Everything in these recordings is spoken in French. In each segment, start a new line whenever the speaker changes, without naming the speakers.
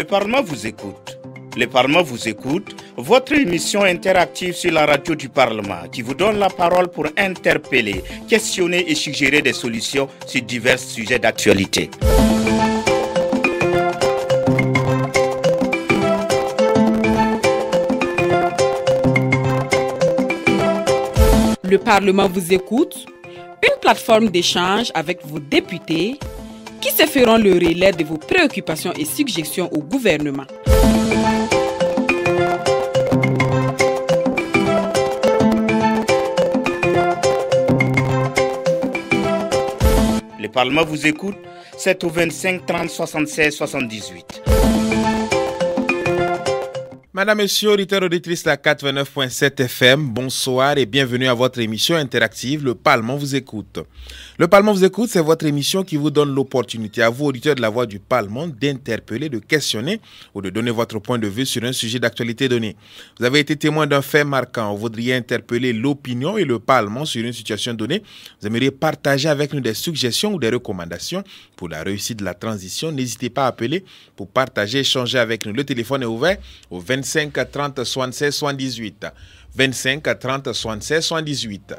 Le Parlement vous écoute. Le Parlement vous écoute, votre émission interactive sur la radio du Parlement qui vous donne la parole pour interpeller, questionner et suggérer des solutions sur divers sujets d'actualité.
Le Parlement vous écoute, une plateforme d'échange avec vos députés qui se feront le relais de vos préoccupations et suggestions au gouvernement.
Le Parlement vous écoute, c'est au 25 30 76 78.
Madame, Monsieur, auditeurs, auditrices de la 89.7 FM, bonsoir et bienvenue à votre émission interactive, Le Parlement vous écoute. Le Parlement vous écoute, c'est votre émission qui vous donne l'opportunité à vous, auditeurs de la Voix du Parlement, d'interpeller, de questionner ou de donner votre point de vue sur un sujet d'actualité donné. Vous avez été témoin d'un fait marquant, vous voudriez interpeller l'opinion et le Parlement sur une situation donnée. Vous aimeriez partager avec nous des suggestions ou des recommandations pour la réussite de la transition. N'hésitez pas à appeler pour partager, échanger avec nous. Le téléphone est ouvert au 25 30 76 78. 25 30 76 78.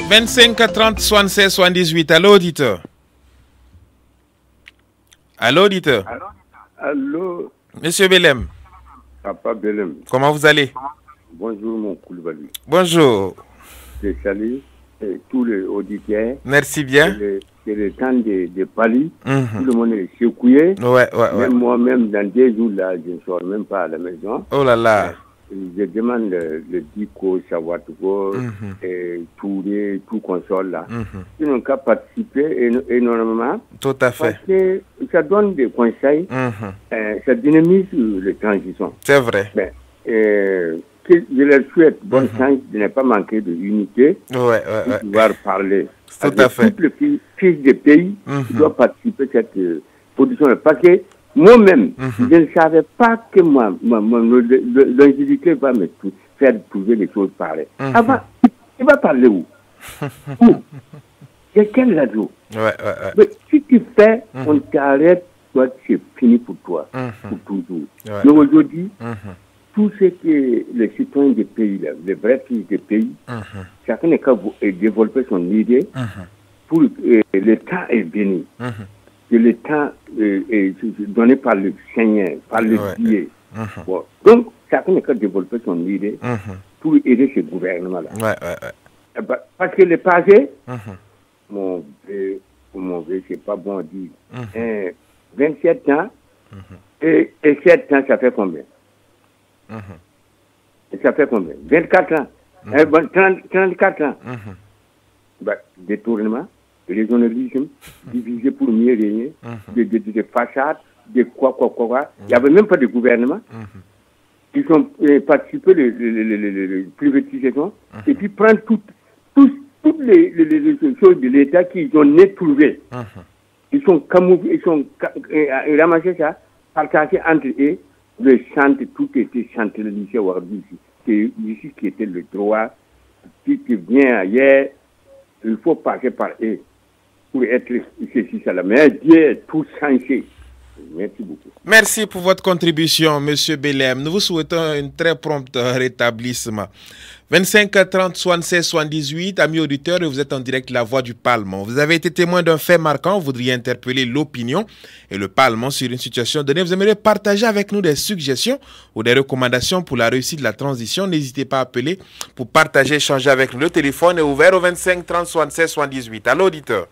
25 30 76 78. Allô, auditeur. Allô, auditeur.
Allô.
Monsieur Belem.
Papa Belem.
Comment vous allez?
Bonjour, mon Koulibaly.
Bonjour.
Je salue tous les auditeurs.
Merci bien.
C'est le temps de Pali. Tout le monde est secoué.
Ouais.
Même moi-même, dans 2 jours, là, je ne sors même pas à la maison.
Oh là là.
Je demande le Diko, Savatugo, Touré, tout console là. Ils n'ont qu'à participer énormément.
Tout à fait.
Parce que ça donne des conseils, ça dynamise les transitions.
C'est vrai.
Mais, je leur souhaite bonne chance de ne pas manquer de unité, de pouvoir parler.
Tout à fait.
Tout le fils des pays doit participer à cette position. Parce que moi-même, je ne savais pas que l'ingénieur va me faire trouver des choses pareilles. Avant, il va parler où? Où? De quelle radio? Mais si tu fais, on t'arrête, toi, c'est fini pour toi, pour toujours. Mais aujourd'hui, tout ce que les citoyens des pays, là, les vrais fils des pays, chacun n'a qu'à développer son idée pour le temps est béni. Que le temps est donné par le Seigneur, par le Dieu. Bon. Donc, chacun n'a qu'à développer son idée pour aider ce gouvernement-là. Parce que le passé, mon vieux, c'est pas bon à dire. 27 ans et 7 ans, ça fait combien? Ça fait combien? 24 ans. 34 ans. Détournement. Régionalisme, divisé pour mieux régner, des façades, de quoi. Il n'y avait même pas de gouvernement. Ils ont participé à la privatisation et puis prendre toutes les choses de l'État qu'ils ont trouvées. Ils sont camouflés, ils ont ramassé ça, partagé entre eux, le centre, tout était centralisé aujourd'hui. C'est ici qui était le droit, qui vient ailleurs, il faut passer par eux. Pour être ceci, ça. Mais Dieu est tout changé. Merci beaucoup.
Merci pour votre contribution, Monsieur Belem. Nous vous souhaitons un très prompt rétablissement. 25 30 76 78, amis auditeurs, et vous êtes en direct La Voix du Parlement. Vous avez été témoin d'un fait marquant, vous voudriez interpeller l'opinion et le Parlement sur une situation donnée. Vous aimeriez partager avec nous des suggestions ou des recommandations pour la réussite de la transition. N'hésitez pas à appeler pour partager, échanger avec nous. Le téléphone est ouvert au 25 30 76 78. Allô, auditeur.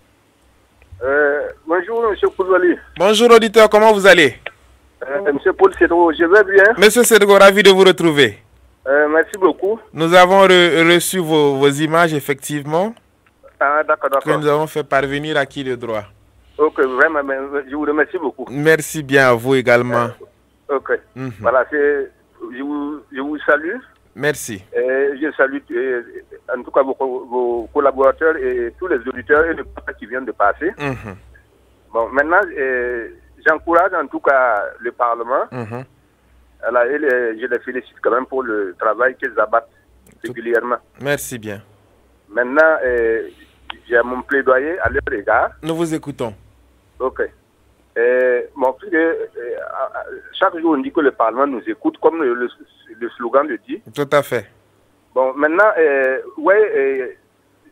Bonjour, M. Koulibaly.
Bonjour, auditeur, comment vous allez?
M. Paul Cédro, je vais bien.
Monsieur Cédro, ravi de vous retrouver.
Merci beaucoup.
Nous avons reçu vos images, effectivement.
Ah, d'accord.
Que nous avons fait parvenir à qui le droit.
Ok, vraiment, je vous remercie beaucoup.
Merci bien à vous également.
Ok. Voilà, je vous salue.
Merci.
Je salue en tout cas vos collaborateurs et tous les auditeurs et les personnes qui viennent de passer. Bon, maintenant, j'encourage en tout cas le Parlement. Alors, je les félicite quand même pour le travail qu'ils abattent régulièrement.
Merci bien.
Maintenant, j'ai mon plaidoyer à leur égard.
Nous vous écoutons.
Ok. Chaque jour, on dit que le Parlement nous écoute, comme le slogan le dit.
Tout à fait.
Bon, maintenant,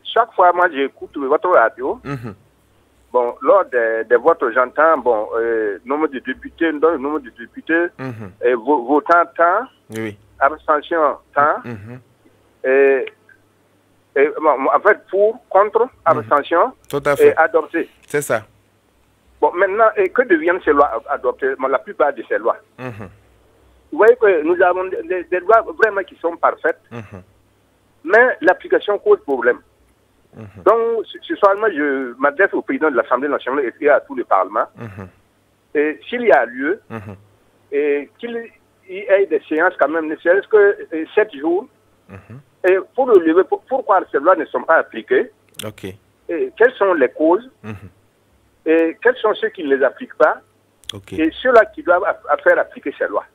chaque fois, moi, j'écoute votre radio. Bon, lors des votes, j'entends, nombre de députés, votant tant, abstention tant, en fait, pour, contre, abstention,
tout à fait.
Et adopté.
C'est ça.
Bon, maintenant, que deviennent ces lois adoptées? La plupart de ces lois. Vous voyez que nous avons des lois vraiment qui sont parfaites, mais l'application cause problème. Donc, ce soir, moi, je m'adresse au président de l'Assemblée nationale et à tout le Parlement. Et s'il y a lieu, et qu'il y ait des séances quand même, ne serait-ce que 7 jours, et pour le lever, pourquoi ces lois ne sont pas appliquées, et quelles sont les causes, et quels sont ceux qui ne les appliquent pas, et ceux-là qui doivent faire appliquer ces lois.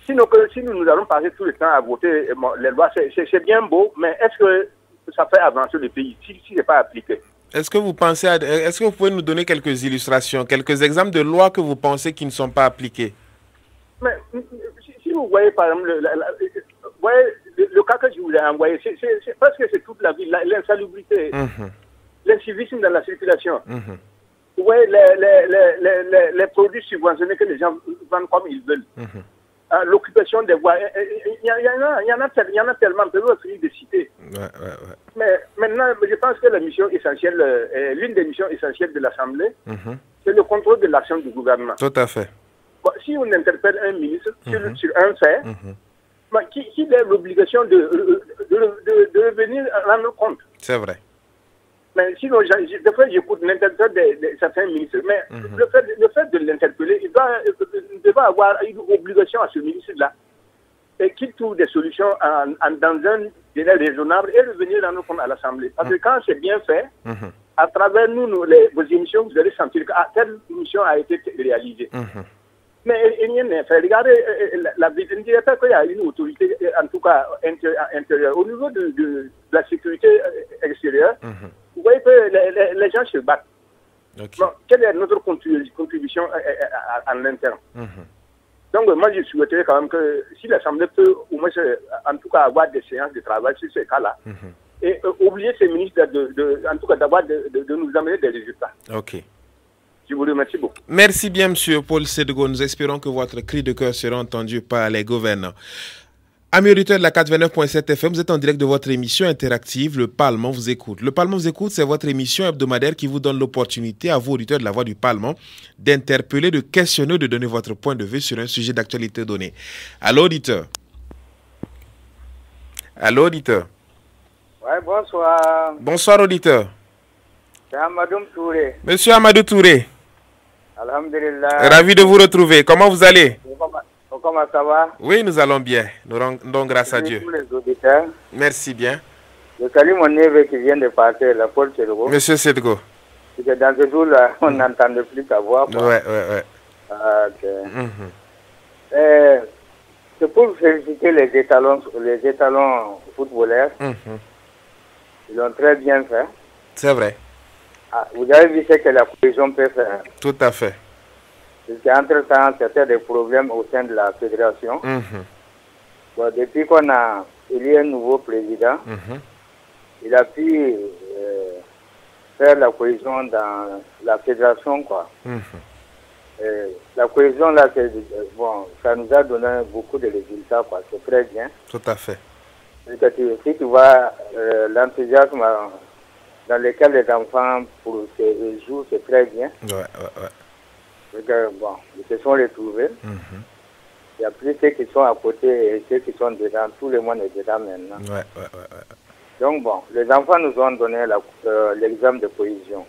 Sinon, si nous allons passer tout le temps à voter les lois, c'est bien beau, mais est-ce que ça fait avancer le pays si ce n'est pas appliqué?
Est-ce que vous pensez, est-ce que vous pouvez nous donner quelques illustrations, quelques exemples de lois que vous pensez qui ne sont pas appliquées?
Mais si vous voyez par exemple le cas que je vous ai envoyé, c'est parce que c'est toute la vie, l'insalubrité, l'incivisme dans la circulation. Vous voyez les produits subventionnés que les gens vendent comme ils veulent. L'occupation des voies, il y en a tellement, on peut finir de citer. Mais maintenant, je pense que la mission essentielle, l'une des missions essentielles de l'Assemblée, c'est le contrôle de l'action du gouvernement.
Tout à fait.
Bon, si on interpelle un ministre sur un fait, qui a l'obligation de venir rendre compte.
C'est vrai.
Mais sinon, des fois, j'écoute l'interpellation de certains ministres. Mais le fait de l'interpeller, il doit avoir une obligation à ce ministre-là. Et qu'il trouve des solutions dans un délai raisonnable et revenir rendre compte à l'Assemblée. Parce que quand c'est bien fait, à travers vos émissions, vous allez sentir que telle émission a été réalisée. Mais rien n'est fait. Regardez, la vérité, il y a une autorité, en tout cas intérieure. Au niveau de la sécurité extérieure, vous voyez que les gens se battent. Bon, quelle est notre contribution en interne? Donc, moi, je souhaiterais quand même que si l'Assemblée peut, au moins, en tout cas, avoir des séances de travail sur ces cas-là, et oublier ces ministres, en tout cas, de nous amener des résultats. Je vous remercie beaucoup.
Merci bien, M. Paul Cédgo. Nous espérons que votre cri de cœur sera entendu par les gouvernants. Amis auditeurs de la 89.7 FM, vous êtes en direct de votre émission interactive, Le Parlement vous écoute. Le Parlement vous écoute, c'est votre émission hebdomadaire qui vous donne l'opportunité à vous, auditeurs de la Voix du Parlement, d'interpeller, de questionner, de donner votre point de vue sur un sujet d'actualité donné. Allô, auditeur? Allô, auditeur?
Oui, bonsoir.
Bonsoir, auditeur.
C'est Amadou Touré.
Monsieur Amadou Touré.
Alhamdulillah.
Ravi de vous retrouver. Comment vous allez?
Comment ça va?
Oui, nous allons bien. Nous rendons grâce à Dieu.
Tous les auditeurs.
Merci bien.
Je salue mon neveu qui vient de passer, la Paul Cédgo.
Monsieur Cédgo.
Parce que dans ce jour-là, on n'entendait plus ta voix.
Ouais.
C'est pour féliciter les étalons footballeurs. Ils l'ont très bien fait.
C'est vrai.
Vous avez vu ce que la cohésion peut faire.
Tout à fait.
Parce qu'entre-temps, c'était des problèmes au sein de la fédération. Bon, depuis qu'on a élu un nouveau président, il a pu faire la cohésion dans la fédération, quoi. La cohésion, là, bon, ça nous a donné beaucoup de résultats, quoi. C'est très bien.
Tout à fait.
Si tu vois l'enthousiasme dans lesquels les enfants pour jouent, c'est très bien. Bon, ils se sont retrouvés. Il y a plus ceux qui sont à côté et ceux qui sont dedans. Tout le monde est dedans maintenant. Donc bon, les enfants nous ont donné l'exemple de cohésion.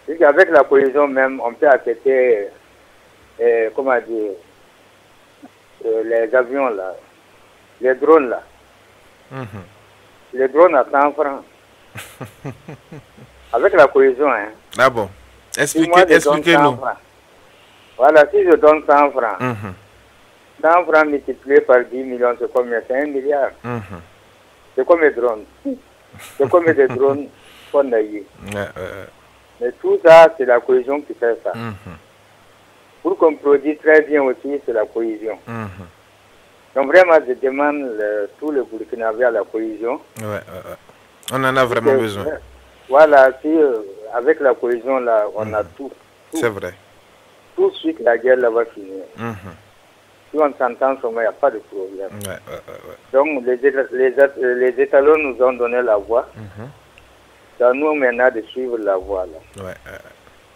Avec la cohésion même, on peut accepter, comment dire, les avions là, les drones là. Les drones à 100 francs. Avec la cohésion, hein.
Ah bon? Expliquez-nous.
Voilà, si je donne 100 francs, 100 francs multiplié par 10 millions, c'est combien? C'est 1 milliard. C'est comme les drones. C'est comme des drones qu'on a eu. Mais tout ça, c'est la cohésion qui fait ça. Pour qu'on produise très bien aussi, c'est la cohésion. Donc vraiment, je demande tous les Burkinabés à la cohésion.
On en a vraiment besoin.
Voilà, si avec la cohésion, là, on a tout.
C'est vrai.
Tout de suite, la guerre là va finir. Si on s'entend, il n'y a pas de problème. Donc, les étalons nous ont donné la voie. C'est à nous maintenant de suivre la voie. Là.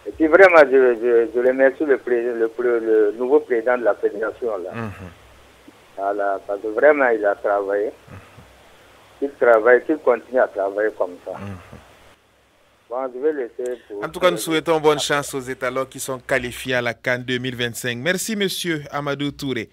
Et puis vraiment, je remercie le nouveau président de la fédération. Là. Voilà, parce que vraiment, il a travaillé. Qu'il continue à travailler comme ça. Bon, je vais laisser pour...
En tout cas, nous souhaitons bonne chance aux étalons qui sont qualifiés à la CAN 2025. Merci, monsieur Amadou Touré.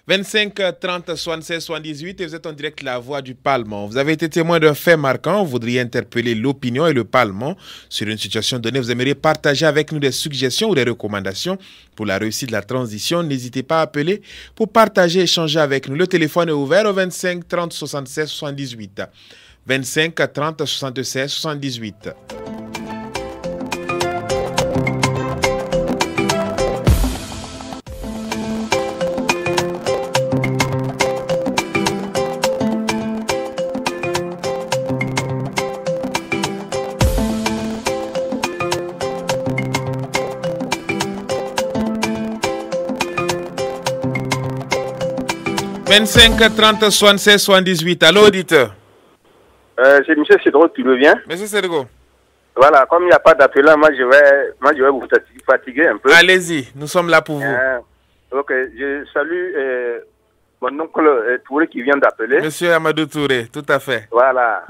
25 30 76 78 et vous êtes en direct La Voix du Parlement. Vous avez été témoin d'un fait marquant. Vous voudriez interpeller l'opinion et le Parlement sur une situation donnée. Vous aimeriez partager avec nous des suggestions ou des recommandations pour la réussite de la transition. N'hésitez pas à appeler pour partager et échanger avec nous. Le téléphone est ouvert au 25 30 76 78. 25 30 76 78. « 25 30 76 78. Allô, auditeur.
C'est M. Cédro qui revient.
Monsieur Cédro.
Voilà, comme il n'y a pas d'appelant, moi je vais vous fatiguer un peu.
Allez-y, nous sommes là pour vous.
Ok, je salue mon oncle Touré qui vient d'appeler.
Monsieur Amadou Touré, tout à fait.
Voilà.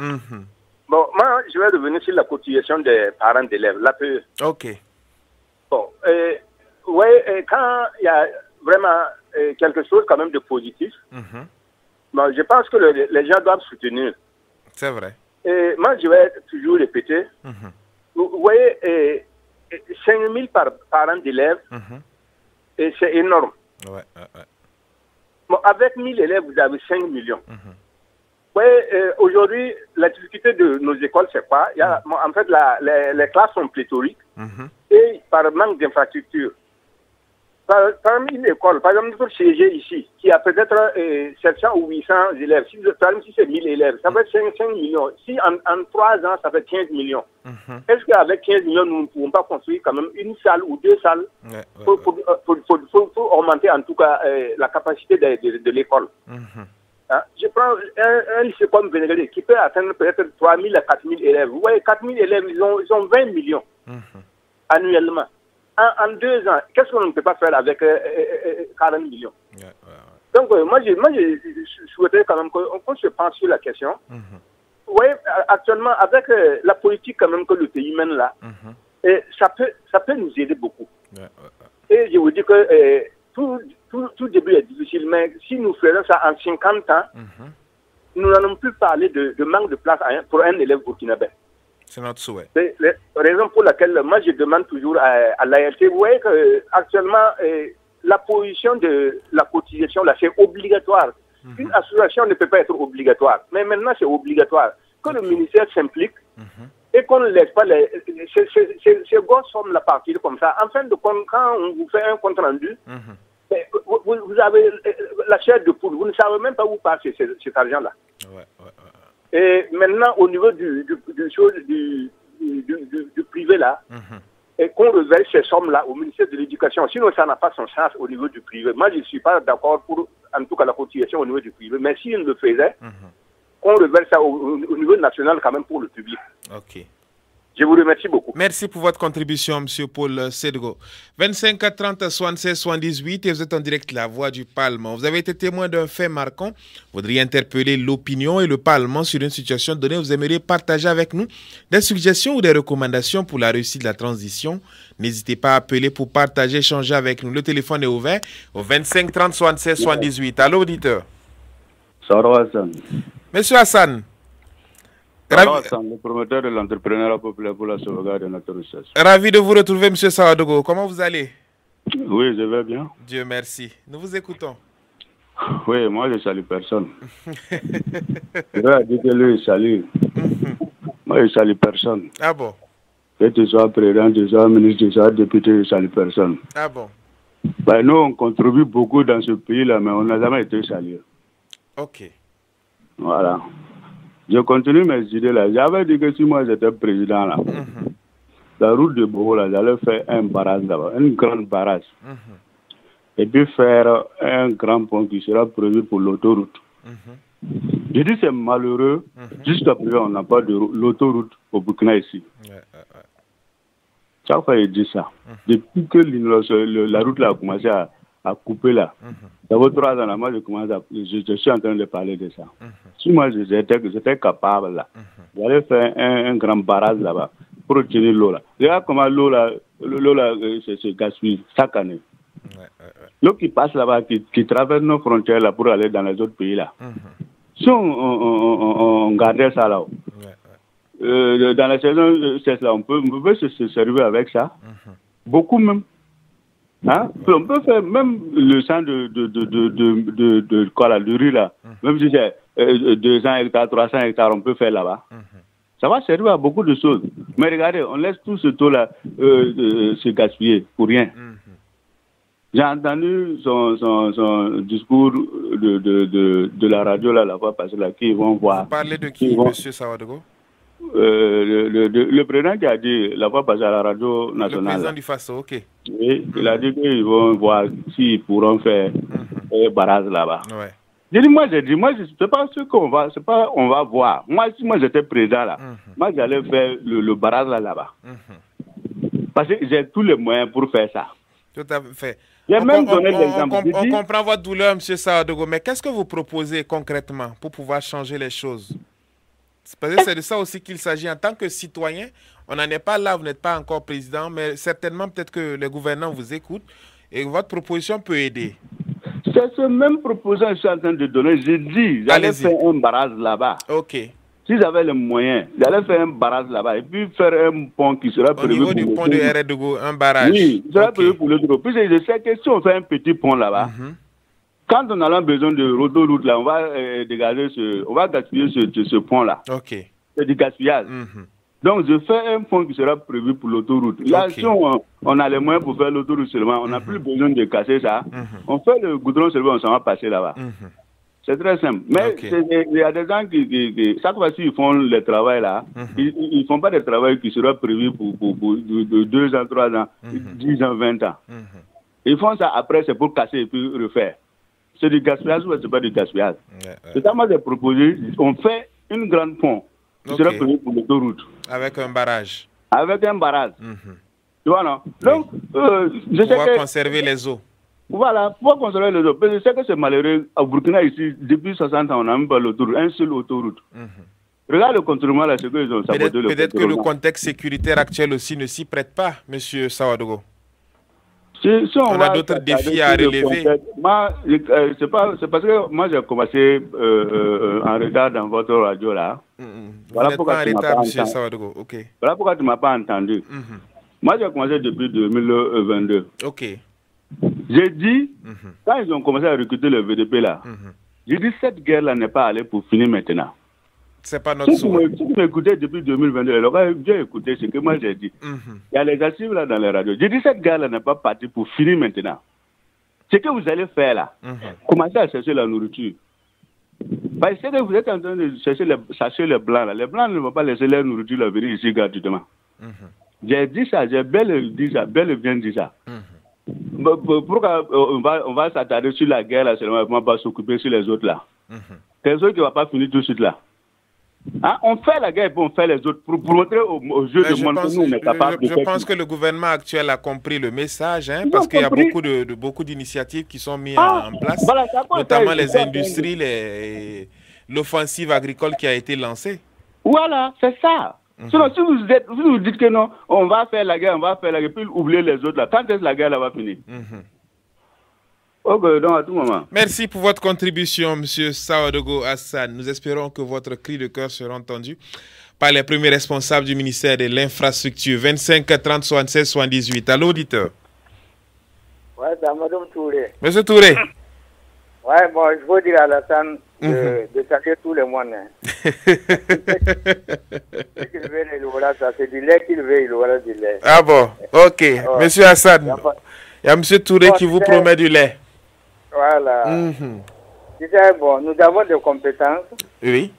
Bon, moi je vais revenir sur la cotisation des parents d'élèves, l'APE.
Ok.
Bon, quand il y a vraiment quelque chose quand même de positif, bon, je pense que les gens doivent soutenir.
C'est vrai.
Et moi, je vais toujours répéter. Vous voyez, 5 000 par parents d'élèves, et c'est énorme. Bon, avec 1000 élèves, vous avez 5 millions. Aujourd'hui, la difficulté de nos écoles, c'est quoi? En fait, les classes sont pléthoriques et par manque d'infrastructures. Parmi une école, par exemple, notre CG ici, qui a peut-être 700 ou 800 élèves, si c'est 1000 élèves, ça fait 5 millions. Si en 3 ans, ça fait 15 millions. Est-ce qu'avec 15 millions, nous ne pouvons pas construire quand même une salle ou 2 salles pour augmenter en tout cas la capacité de l'école? Je prends un lycée comme Vénégalé qui peut atteindre peut-être 3 000 à 4 000 élèves. Vous voyez, 4 000 élèves, ils ont 20 millions annuellement. En 2 ans, qu'est-ce qu'on ne peut pas faire avec 40 millions? Donc, moi, je souhaiterais quand même qu'on se penche sur la question. Vous voyez, actuellement, avec la politique quand même que le pays mène là, ça peut nous aider beaucoup. Et je vous dis que tout début est difficile, mais si nous faisons ça en 50 ans, nous n'allons plus parler de manque de place pour un élève burkinabé.
C'est notre souhait.
C'est la raison pour laquelle moi je demande toujours à l'ALT. Vous voyez qu'actuellement, la position de la cotisation, là, c'est obligatoire. Une association ne peut pas être obligatoire. Mais maintenant, c'est obligatoire. Que le ministère s'implique et qu'on ne laisse pas ces grosses sommes là partir comme ça. En fin de compte, quand on vous fait un compte rendu, vous avez la chair de poule. Vous ne savez même pas où passer cet argent-là. Et maintenant, au niveau du privé là, et qu'on reverse ces sommes-là au ministère de l'Éducation. Sinon, ça n'a pas son sens au niveau du privé. Moi, je ne suis pas d'accord pour, en tout cas, la cotisation au niveau du privé. Mais s'il le faisait, qu'on reverse ça au niveau national quand même pour le public.
Ok.
Je vous remercie beaucoup.
Merci pour votre contribution, M. Paul Sedgo. 25 30 76 78 et vous êtes en direct La Voix du Parlement. Vous avez été témoin d'un fait marquant. Vous voudriez interpeller l'opinion et le Parlement sur une situation donnée. Vous aimeriez partager avec nous des suggestions ou des recommandations pour la réussite de la transition. N'hésitez pas à appeler pour partager, échanger avec nous. Le téléphone est ouvert au 25 30 76 78. Allô, auditeur.
Saro Hassan.
Monsieur Hassan.
Le promoteur de l'entrepreneuriat populaire pour la sauvegarde de notre richesse.
Ravi de vous retrouver, M. Sawadogo. Comment vous allez?
Oui, je vais bien.
Dieu merci. Nous vous écoutons.
Oui, moi je salue personne. Je vais dire que lui, il salue. Moi, je salue personne.
Ah bon?
Que tu sois président, que tu sois ministre, que tu sois député, je salue personne.
Ah bon?
Ben, nous, on contribue beaucoup dans ce pays-là, mais on n'a jamais été salué.
Ok.
Voilà. Je continue mes idées là. J'avais dit que si moi j'étais président là, la route de Bogo là, j'allais faire un barrage là-bas, une grande barrage. Et puis faire un grand pont qui sera prévu pour l'autoroute. Je dis c'est malheureux, jusqu'à présent on n'a pas de l'autoroute au Burkina ici. Chaque fois il dit ça. Depuis que la route là a commencé à couper là, ça vaut 3 ans là, moi je suis en train de parler de ça. Si moi j'étais capable là, j'allais faire un grand barrage là-bas pour obtenir l'eau là. Regarde comment l'eau là se gaspille chaque année. L'eau qui passe là-bas, qui traverse nos frontières là pour aller dans les autres pays là. Si on gardait ça là, dans la saison c'est là, on peut se servir avec ça, beaucoup même. Hein? On peut faire même le sang de riz là, même si c'est 200 hectares, 300 hectares, on peut faire là-bas. Ça va servir à beaucoup de choses. Mais regardez, on laisse tout ce taux-là se gaspiller pour rien. J'ai entendu son discours de la radio là, la fois passée là, qui vont voir.
Vous parlez de qui, M. Sawadogo?
Le président qui a dit la fois passée à la radio nationale.
Le président du FASO, ok.
Oui, il a dit qu'ils vont voir s'ils pourront faire un barrage là-bas.
Ouais.
J'ai dit, moi, c'est pas ce qu'on va, c'est pas, on va voir. Moi, si moi j'étais président là, moi j'allais faire le barrage là-bas. Parce que j'ai tous les moyens pour faire ça.
Tout à fait.
J'ai même donné l'exemple.
On comprend votre douleur, M. Sawadogo, mais qu'est-ce que vous proposez concrètement pour pouvoir changer les choses? Parce que c'est de ça aussi qu'il s'agit. En tant que citoyen, on n'en est pas là, vous n'êtes pas encore président, mais certainement peut-être que les gouvernants vous écoutent et votre proposition peut aider.
C'est ce même proposition que je suis en train de donner. J'ai dit, j'allais faire un barrage là-bas.
Ok.
Si j'avais les moyens, j'allais faire un barrage là-bas et puis faire un pont qui sera prévu
au niveau du pont de RDGO, un barrage.
Oui, il sera prévu pour l'autoroute. Puis je sais que si on fait un petit pont là-bas, quand on a besoin de l'autoroute là, on va dégager on va gaspiller ce pont là.
Ok.
C'est du gaspillage. Donc je fais un pont qui sera prévu pour l'autoroute. Là, si on a les moyens pour faire l'autoroute seulement, on n'a plus besoin de casser ça. On fait le goudron seulement, on s'en va passer là-bas. C'est très simple. Mais il y a des gens qui chaque fois qu'ils font le travail là, ils ne font pas de travail qui sera prévu pour 2 ans, 3 ans, 10 ans, 20 ans. Ils font ça après, c'est pour casser et puis refaire. C'est du gaspillage ou c'est pas du gaspillage? C'est ça, moi j'ai proposé, on fait une grande pont qui sera prévu pour l'autoroute.
Avec un barrage.
Avec un barrage. Tu vois, non? Donc, je sais
pouvoir
que...
conserver les eaux.
Voilà, pour conserver les eaux. Je sais que c'est malheureux. Au Burkina, ici, depuis 60 ans, on n'a même pas l'autoroute, un seul autoroute. Regarde le contournement là, c'est qu'ils ont saboté le
peut-être que le contexte sécuritaire actuel aussi ne s'y prête pas, M. Sawadogo.
Si
on a d'autres défis à relever.
C'est parce que moi j'ai commencé en retard dans votre radio là.
Voilà pourquoi tu m'as pas entendu.
Voilà pourquoi tu m'as pas entendu. Moi j'ai commencé depuis 2022.
Ok.
J'ai dit, quand ils ont commencé à recruter le VDP là, j'ai dit cette guerre là n'est pas allée pour finir maintenant.
C'est pas notre souhait.
Si tu m'écoutais depuis 2022, alors j'ai écouté ce que moi j'ai dit. Il y a les archives là dans les radios. J'ai dit cette guerre là n'est pas partie pour finir maintenant. Ce que vous allez faire là, commencez à chercher la nourriture. Parce que vous êtes en train de chercher les blancs là. Les blancs ne vont pas laisser leur nourriture là venir ici gratuitement. J'ai dit ça, j'ai bel et bien dit ça. Pourquoi on va s'attarder sur la guerre là seulement, on va pas s'occuper sur les autres là. C'est ceux qui ne vont pas finir tout de suite là. Hein? On fait la guerre et puis on fait les autres pour montrer aux jeux de monde que nous, on est capable de faire.
Je pense que le gouvernement actuel a compris le message, hein, parce qu'il y a beaucoup d'initiatives qui sont mises en place, voilà, notamment les industries, l'offensive agricole qui a été lancée.
Voilà, c'est ça. Sinon, si vous dites que non, on va faire la guerre, puis oublier les autres, là, quand est-ce que la guerre là, va finir? Okay, donc à tout moment.
Merci pour votre contribution, M. Sawadogo Hassan. Nous espérons que votre cri de cœur sera entendu par les premiers responsables du ministère de l'Infrastructure. 25 30 76 78. Allô, auditeur.
Oui, c'est Mme Touré.
Monsieur Touré.
Oui, bon, je veux dire à Alassane de saluer tout le monde. Qu'il veut, il aura ça. C'est du lait qu'il veut, il aura du lait.
Ah bon, ok. Monsieur Hassan, il y a M. Touré qui vous promet du lait.
Voilà. Bon, nous avons des compétences.
Oui.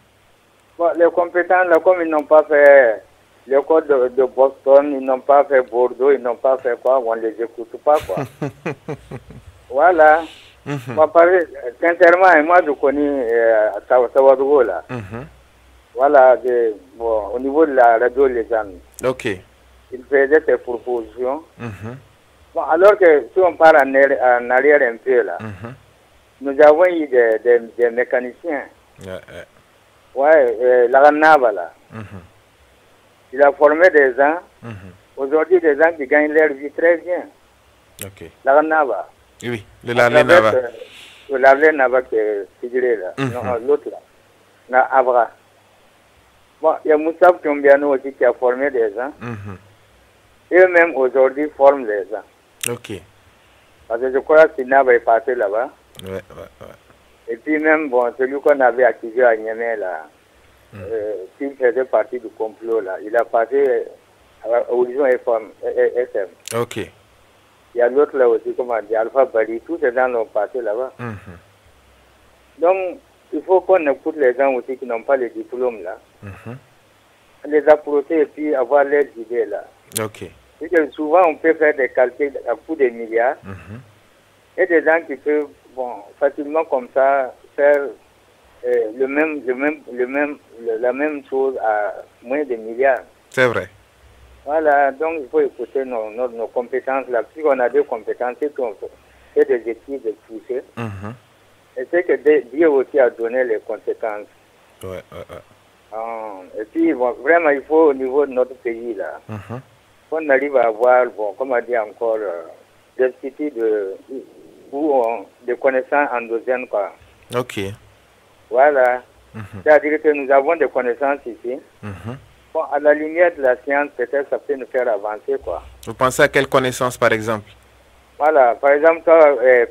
Bon, les compétences, là, comme ils n'ont pas fait l'école de Boston, ils n'ont pas fait Bordeaux, ils n'ont pas fait quoi, on ne les écoute pas, quoi. Voilà. Moi, sincèrement, moi, je connais Sawadogo, là. Voilà, bon, au niveau de la radio Légende.
Ok.
Il faisait ses propositions. Bon, alors que si on part en arrière un peu, là, nous avons eu des mécaniciens. Ouais, Laranaba, là. Il a formé des gens. Aujourd'hui, des gens qui gagnent leur vie très bien.
Ok.
Laranaba.
Oui, le Laranaba.
Le Laranaba qui est figuré, là. L'autre, là. Abra. Bon, il y a Moussa Kiombiano aussi qui a formé des gens. Eux-mêmes, aujourd'hui, forment les gens.
Ok.
Parce que je crois que Sinab est passé là-bas.
Ouais.
Et puis même, bon, celui qu'on avait accusé à Niamey, là, qui faisait partie du complot, là, il a passé à Horizon FM.
Ok.
Il y a l'autre là aussi, comment dire, Alpha Bali, tous ces gens l'ont passé là-bas. Donc, il faut qu'on écoute les gens aussi qui n'ont pas les diplômes, là. Les approcher et puis avoir leurs idées, là.
Ok.
Et que souvent, on peut faire des calculs à coût de milliards. Et des gens qui peuvent, bon, facilement comme ça, faire la même chose à moins de milliards.
C'est vrai.
Voilà, donc il faut écouter nos compétences là. Si on a des compétences, c'est qu'on fait des études poussées. Et c'est que Dieu aussi a donné les conséquences. Et puis, bon, vraiment, il faut au niveau de notre pays là, qu'on arrive à avoir, bon, comment dire encore, des sites de connaissances endogènes, quoi.
Ok.
Voilà. C'est-à-dire que nous avons des connaissances ici. Bon, à la lumière de la science, peut-être ça peut nous faire avancer, quoi.
Vous pensez à quelle connaissance, par exemple?
Voilà, par exemple,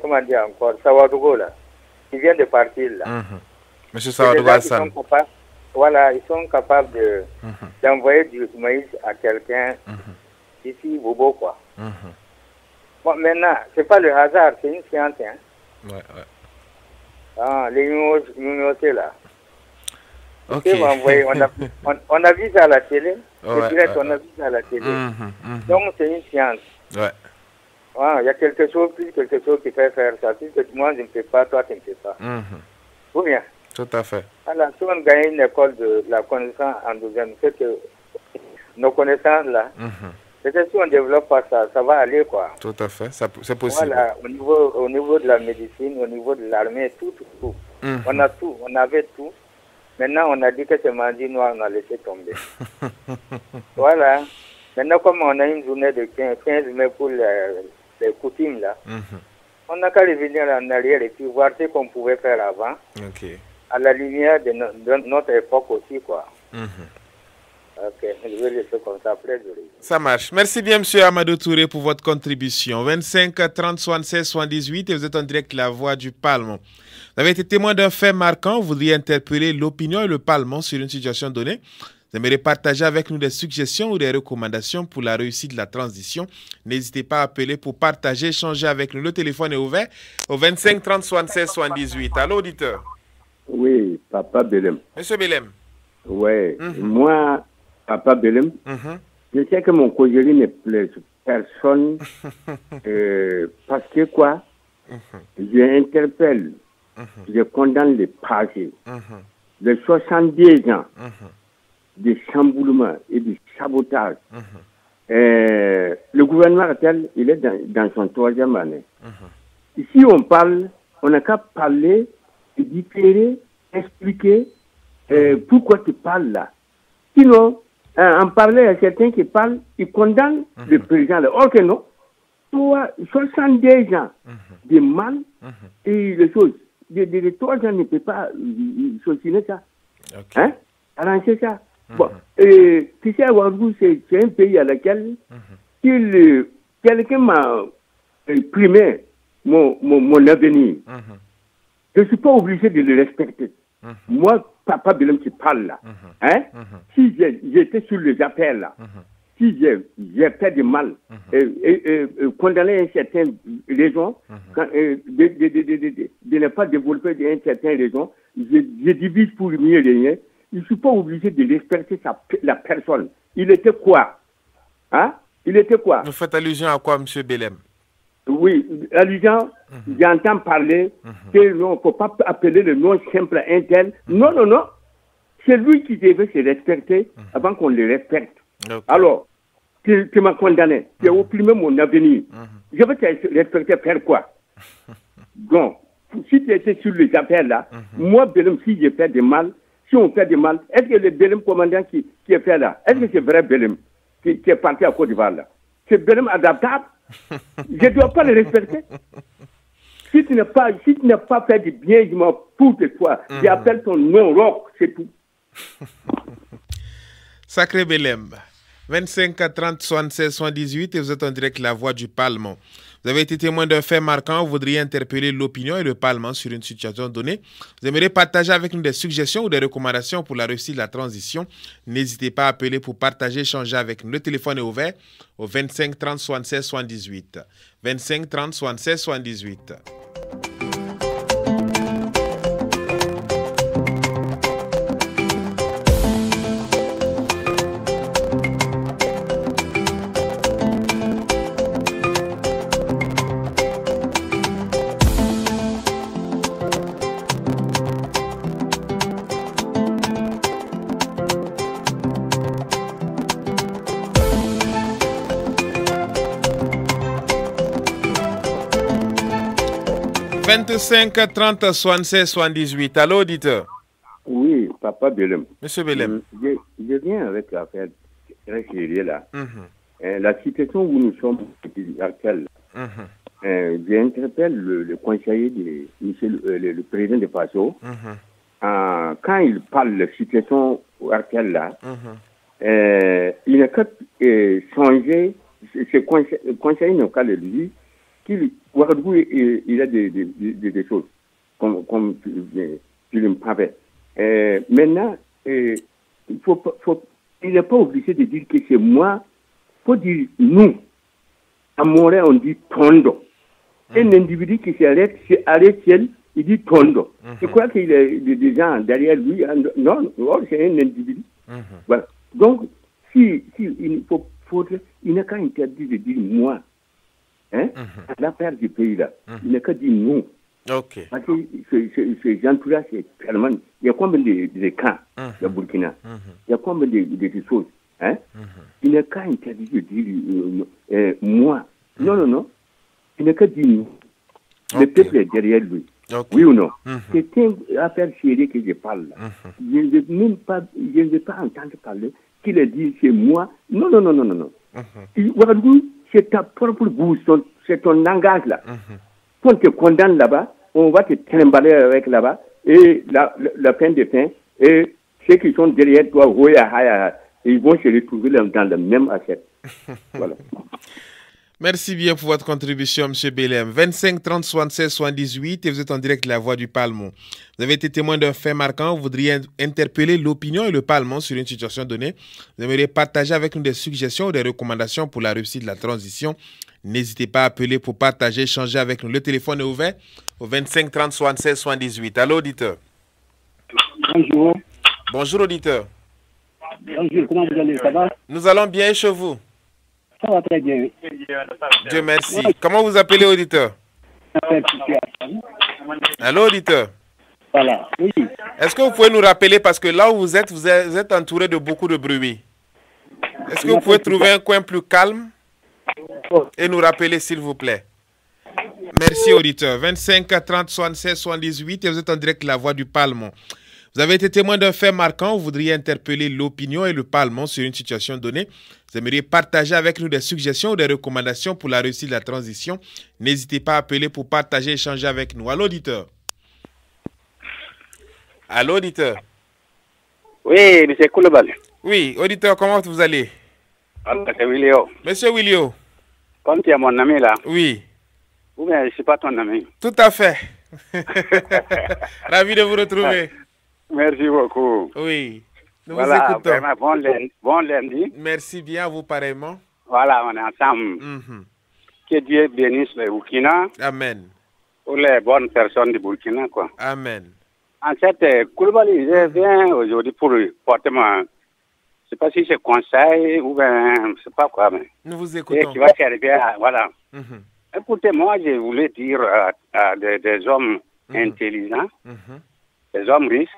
comment dire encore, Sawadogo, là, qui vient de partir, là.
Monsieur Sawadogo Hassan.
Voilà, ils sont capables d'envoyer du maïs à quelqu'un ici, Bobo, quoi. Bon, maintenant, c'est pas le hasard, c'est une science, hein. Les universités, là.
Ok.
On a vu ça à la télé. On a vu ça à la télé. Donc, c'est une science. Il y a quelque chose qui fait faire ça. Si moi, je ne fais pas, toi, tu ne fais pas. Ou bien?
Tout à fait.
Alors, si on gagne une école de la connaissance endogène, c'est que nos connaissances, là, peut-être si on ne développe pas ça, ça va aller, quoi.
Tout à fait, c'est possible.
Voilà, au niveau de la médecine, au niveau de l'armée, tout. On a tout, on avait tout. Maintenant, on a dit que c'est mardi noir, on a laissé tomber. Voilà. Maintenant, comme on a une journée de 15 mai pour les coutumes, là, on n'a qu'à revenir en arrière et puis voir ce qu'on pouvait faire avant. À la lumière de notre époque aussi, quoi. Ok, je vais laisser comme ça après.
Ça marche. Merci bien, M. Amadou Touré, pour votre contribution. 25 30 76 78 et vous êtes en direct La Voix du Parlement. Vous avez été témoin d'un fait marquant. Vous voudriez interpeller l'opinion et le Parlement sur une situation donnée. Vous aimeriez partager avec nous des suggestions ou des recommandations pour la réussite de la transition. N'hésitez pas à appeler pour partager, échanger avec nous. Le téléphone est ouvert au 25 30 76 78. Allô, auditeur?
Oui, Papa Belem.
Monsieur Belem.
Oui, moi, Papa Belem, je sais que mon causerie ne plaise personne parce que quoi, je interpelle, je condamne les passés. les 70 ans de chamboulement et de sabotage, le gouvernement actuel, il est dans son 3e année. Ici, on n'a qu'à parler, différer, expliquer pourquoi tu parles là. Sinon, en parler à certains qui parlent, ils condamnent le président. Or que non, 70 ans de mal et les choses. De 3 ans ne peut pas solutionner ça. Okay. Hein? Arranger ça. Bon, tu sais, Ouagadougou, c'est un pays à lequel quelqu'un m'a imprimé mon avenir. Je ne suis pas obligé de le respecter. Moi, Papa Belem qui parle là, hein? Si j'étais sur les affaires là, si j'ai fait du mal, condamné une certaine raison, de ne pas développer une certaine raison, je divise pour mieux rien. Je ne suis pas obligé de respecter la personne. Il était quoi? Hein? Il était quoi?
Vous faites allusion à quoi, M. Belem?
Oui, allusion, j'entends parler que non, il ne faut pas appeler le nom simple un tel. Non, non, non. C'est lui qui devait se respecter avant qu'on le respecte. Okay. Alors, tu m'as condamné, tu as opprimé mon avenir. Je vais te respecter, faire quoi? Donc, si tu étais sur les affaires là, moi, Belem, si j'ai fait du mal, si on fait du mal, est-ce que le Belem commandant qui est fait là, est-ce que c'est vrai Belem qui est parti à Côte d'Ivoire là? C'est Belem adaptable? Je ne dois pas le respecter. Si tu n'as pas fait du bien, je m'en fous de toi. J'appelle ton nom Rock, c'est tout.
Sacré Belem. 25 30 76 78 et vous êtes en direct La Voix du Parlement. Vous avez été témoin d'un fait marquant, vous voudriez interpeller l'opinion et le Parlement sur une situation donnée. Vous aimeriez partager avec nous des suggestions ou des recommandations pour la réussite de la transition. N'hésitez pas à appeler pour partager, échanger avec nous. Le téléphone est ouvert au 25 30 76 78. 25 30 76 78. « 25 30 76 78. Allô, auditeur?
Oui, Papa Belem.
Monsieur Belem.
Je viens avec l'affaire très sérieuse là. La situation où nous sommes actuelle, j'interpelle le conseiller le président de FASO. Quand il parle de la situation actuelle là, il n'a qu'à changer, ce conseiller n'a qu'à le dire, Ouagadougou, il a des choses, comme tu le parlais. Maintenant, il n'est pas obligé de dire que c'est moi. Il faut dire nous. À Montréal, on dit tondo. Un individu qui s'arrête seul, il dit tondo. Je crois qu'il y a des gens derrière lui. Non, c'est un individu. Voilà. Donc, il n'a qu'à interdire de dire moi. L'affaire du pays là, il n'a qu'à dire non.
Okay.
Parce que ces gens-là, c'est tellement. Il y a combien de camps de Burkina? Il y a combien de choses? Il n'a qu'à interdire de dire moi. Non, non, non. Il n'a qu'à dire non. Le peuple est derrière lui. Oui ou non? C'est une affaire sérieuse que je parle là. Je ne veux pas entendre parler qu'il a dit c'est moi. Non, non, non, non, non, non. Ouagadougou, c'est ta propre bouche, c'est ton langage là. Quand on te condamne là-bas, on va te trimballer avec là-bas, et la fin de fin, et ceux qui sont derrière toi, ils vont se retrouver dans la même assiette. Voilà.
Merci bien pour votre contribution, M. Belem. 25 30 76 78 et vous êtes en direct La Voix du Parlement. Vous avez été témoin d'un fait marquant, vous voudriez interpeller l'opinion et le Parlement sur une situation donnée. Vous aimeriez partager avec nous des suggestions ou des recommandations pour la réussite de la transition. N'hésitez pas à appeler pour partager, échanger avec nous. Le téléphone est ouvert au 25 30 76 78. Allô, auditeur?
Bonjour.
Bonjour, auditeur.
Bonjour, comment vous allez? Ça va?
Nous allons bien et chez vous?
Ça va très bien.
Dieu merci. Comment vous appelez, auditeur? Allô, auditeur?
Voilà, oui.
Est-ce que vous pouvez nous rappeler, parce que là où vous êtes entouré de beaucoup de bruit. Est-ce que vous pouvez trouver un coin plus calme et nous rappeler, s'il vous plaît? Merci, auditeur. 25 30 76 78 et vous êtes en direct La Voix du Parlement. Vous avez été témoin d'un fait marquant. Vous voudriez interpeller l'opinion et le Parlement sur une situation donnée. Vous aimeriez partager avec nous des suggestions ou des recommandations pour la réussite de la transition. N'hésitez pas à appeler pour partager et échanger avec nous. Allô, auditeur? Allô, auditeur?
Oui, M. Koulibaly.
Oui, auditeur, comment vous allez?
C'est Willio.
Monsieur Willio.
Comme tu es mon ami là.
Oui.
Ou bien je ne suis pas ton ami.
Tout à fait. Ravi de vous retrouver.
Merci beaucoup.
Oui. Nous
voilà,
vous écoutons.
Vraiment, bon lundi.
Merci bien à vous pareillement.
Voilà, on est ensemble. Que Dieu bénisse le Burkina.
Amen.
Pour les bonnes personnes du Burkina, quoi.
Amen.
En fait, Koulibaly, je viens aujourd'hui pour porter je ne sais pas si c'est conseil ou bien, je ne sais pas quoi, mais...
Nous vous écoutons.
Qui va servir à... Voilà. Écoutez, moi, je voulais dire à des hommes intelligents, des hommes riches,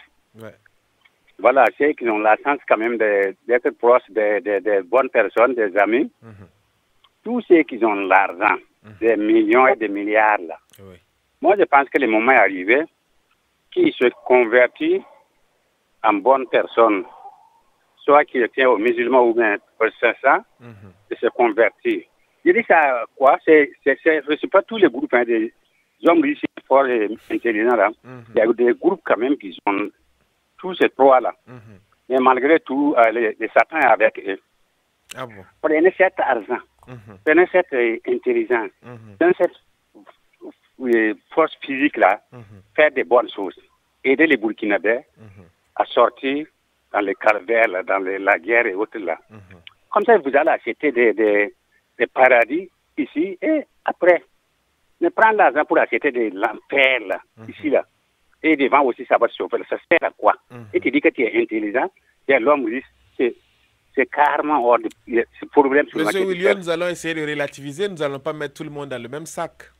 voilà, ceux qui ont la chance quand même d'être proches des bonnes personnes, des amis, tous ceux qui ont l'argent, des millions et des milliards, là. Moi, je pense que le moment est arrivé qu'ils se convertissent en bonnes personnes, soit qui tient aux musulmans ou bien aux ça, de se convertir. Je dis ça quoi? Je ne sais pas tous les groupes, hein, des hommes riches, forts et intelligents là. Il y a des groupes quand même qui sont tous ces trois-là. Mais malgré tout, les Satan est avec eux.
Ah bon?
Prenez cet argent, prenez cette intelligence, prenez cette force physique-là, faire des bonnes choses. Aider les Burkinabés à sortir dans les calvaires, là, dans la guerre et autres là. Comme ça, vous allez acheter des paradis ici et après, ne prendre l'argent pour acheter de l'enfer là, ici là. Et devant aussi, ça va se chauffer. Ça sert à quoi? Et tu dis que tu es intelligent, et l'homme riche, c'est carrément hors de ce problème.
Monsieur William, nous allons essayer de relativiser. Nous n'allons pas mettre tout le monde dans le même sac.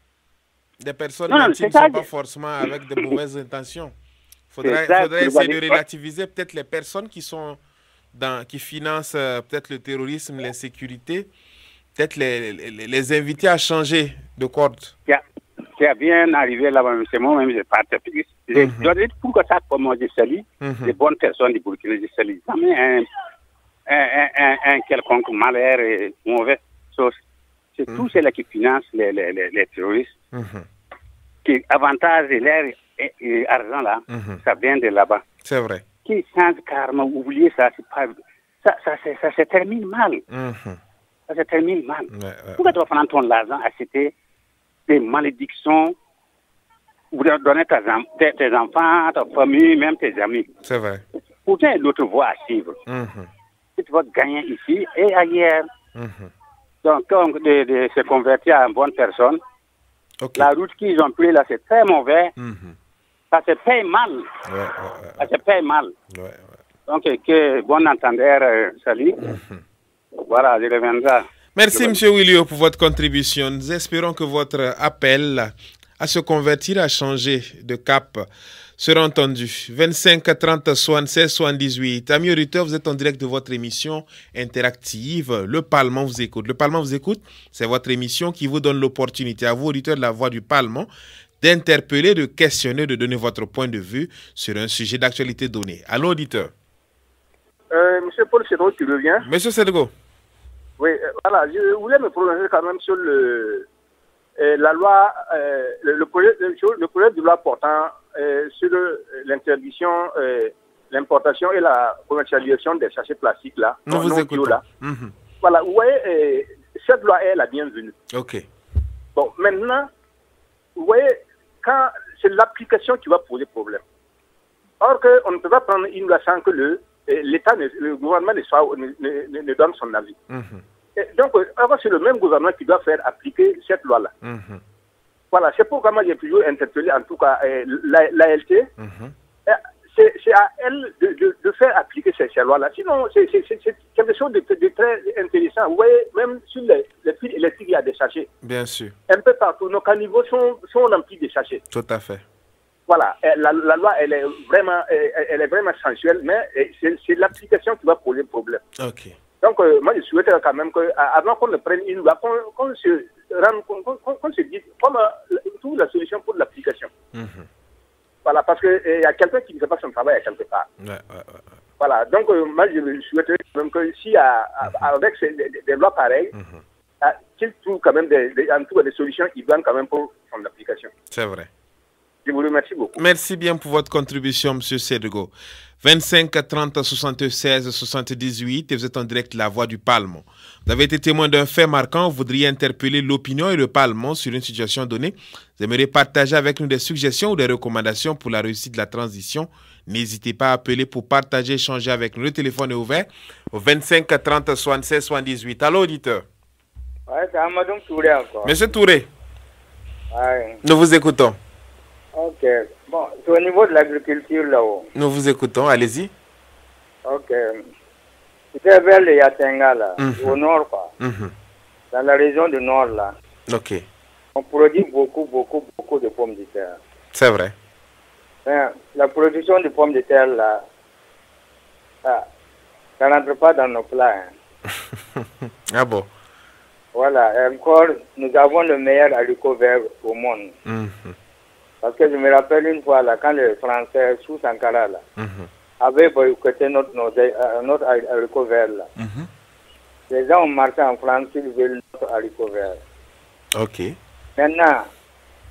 Des personnes qui ne sont pas forcément avec de mauvaises intentions. Il faudrait essayer de relativiser peut-être les personnes qui sont qui financent peut-être le terrorisme, l'insécurité, peut-être les inviter à changer de corde.
Tu as bien arrivé là-bas, c'est moi-même, je partais. Je dis pourquoi ça, comme moi, je salue les bonnes personnes du Burkina, je salue jamais un quelconque malheur et mauvaise chose. C'est tous ceux-là qui financent les terroristes, qui avantagent leur argent là, ça vient de là-bas.
C'est vrai.
Qui change carrément, oubliez ça, c'est pas, ça se termine mal. Ça se termine mal. Pourquoi tu vas prendre ton argent, acheter des malédictions, ou donner tes enfants, ta famille, même tes amis?
C'est vrai.
Pourtant, l'autre voie à suivre. Tu vas gagner ici et ailleurs. Donc, de se convertir en bonne personne, la route qu'ils ont prise là, c'est très mauvais. Ça se paye mal. Ça se paye mal. Donc, que bon entendeur, salut. Voilà, je reviendrai.
Merci, M. Willio, pour votre contribution. Nous espérons que votre appel à se convertir, à changer de cap, sera entendu. 25 30 76 78. Amis auditeurs, vous êtes en direct de votre émission interactive. Le Parlement vous écoute. Le Parlement vous écoute, c'est votre émission qui vous donne l'opportunité à vous, auditeurs de la Voix du Parlement, d'interpeller, de questionner, de donner votre point de vue sur un sujet d'actualité donné. Allô, auditeur.
Monsieur Paul Cédric, tu reviens?
Monsieur Cédric.
Oui, voilà, je voulais me prononcer quand même sur la loi, le projet de loi portant sur l'interdiction, l'importation et la commercialisation des sachets plastiques là.
Nous vous écoutons. Là.
Voilà, vous voyez, cette loi est la bienvenue.
Ok.
Bon, maintenant, vous voyez, quand c'est l'application qui va poser problème. Or qu'on ne peut pas prendre une loi sans que l'État, le gouvernement ne donne son avis. Et donc, c'est le même gouvernement qui doit faire appliquer cette loi-là. Voilà, c'est pourquoi moi j'ai toujours interpellé, en tout cas, l'ALT. C'est à elle de faire appliquer ces lois-là. Sinon, c'est quelque chose de très intéressant. Vous voyez, même sur les fils électriques, il y a des sachets.
Bien sûr.
Un peu partout, nos caniveaux sont remplis de sachets.
Tout à fait.
voilà, la loi, elle est vraiment sensuelle, mais c'est l'application qui va poser problème.
Ok.
Donc, moi, je souhaiterais quand même qu'avant qu'on ne prenne une loi, qu'on se dise comment trouve la solution pour l'application. Voilà, parce qu'il y a quelqu'un qui ne fait pas son travail à quelque part. Voilà, donc moi, je souhaiterais quand même que si avec des lois pareilles, qu'il trouve quand même des solutions idoines quand même pour son application.
C'est vrai.
Je vous remercie beaucoup.
Merci bien pour votre contribution, M. Sédego. 25 30 76 78 et vous êtes en direct La Voix du Parlement. Vous avez été témoin d'un fait marquant, vous voudriez interpeller l'opinion et le Parlement sur une situation donnée. Vous aimeriez partager avec nous des suggestions ou des recommandations pour la réussite de la transition. N'hésitez pas à appeler pour partager, échanger avec nous. Le téléphone est ouvert au 25 30 76 78. Allô, auditeur.
Ouais, c'est Amadou Touré encore.
Monsieur Touré,
ouais.
Nous vous écoutons.
Ok. Bon, c'est au niveau de l'agriculture là-haut.
Nous vous écoutons, allez-y.
Ok. C'était vers le Yatenga là, au nord quoi. Dans la région du nord là.
Ok.
On produit beaucoup de pommes de terre.
C'est vrai.
Mais la production de pommes de terre là, ça ne rentre pas dans nos plats. Hein.
Ah bon?
Voilà. Et encore, nous avons le meilleur haricot vert au monde. Parce que je me rappelle une fois, là, quand les Français, sous Sankara, là, avaient boycotté notre haricot vert, là. Les gens ont marché en France, ils veulent notre haricot vert.
Ok.
Maintenant,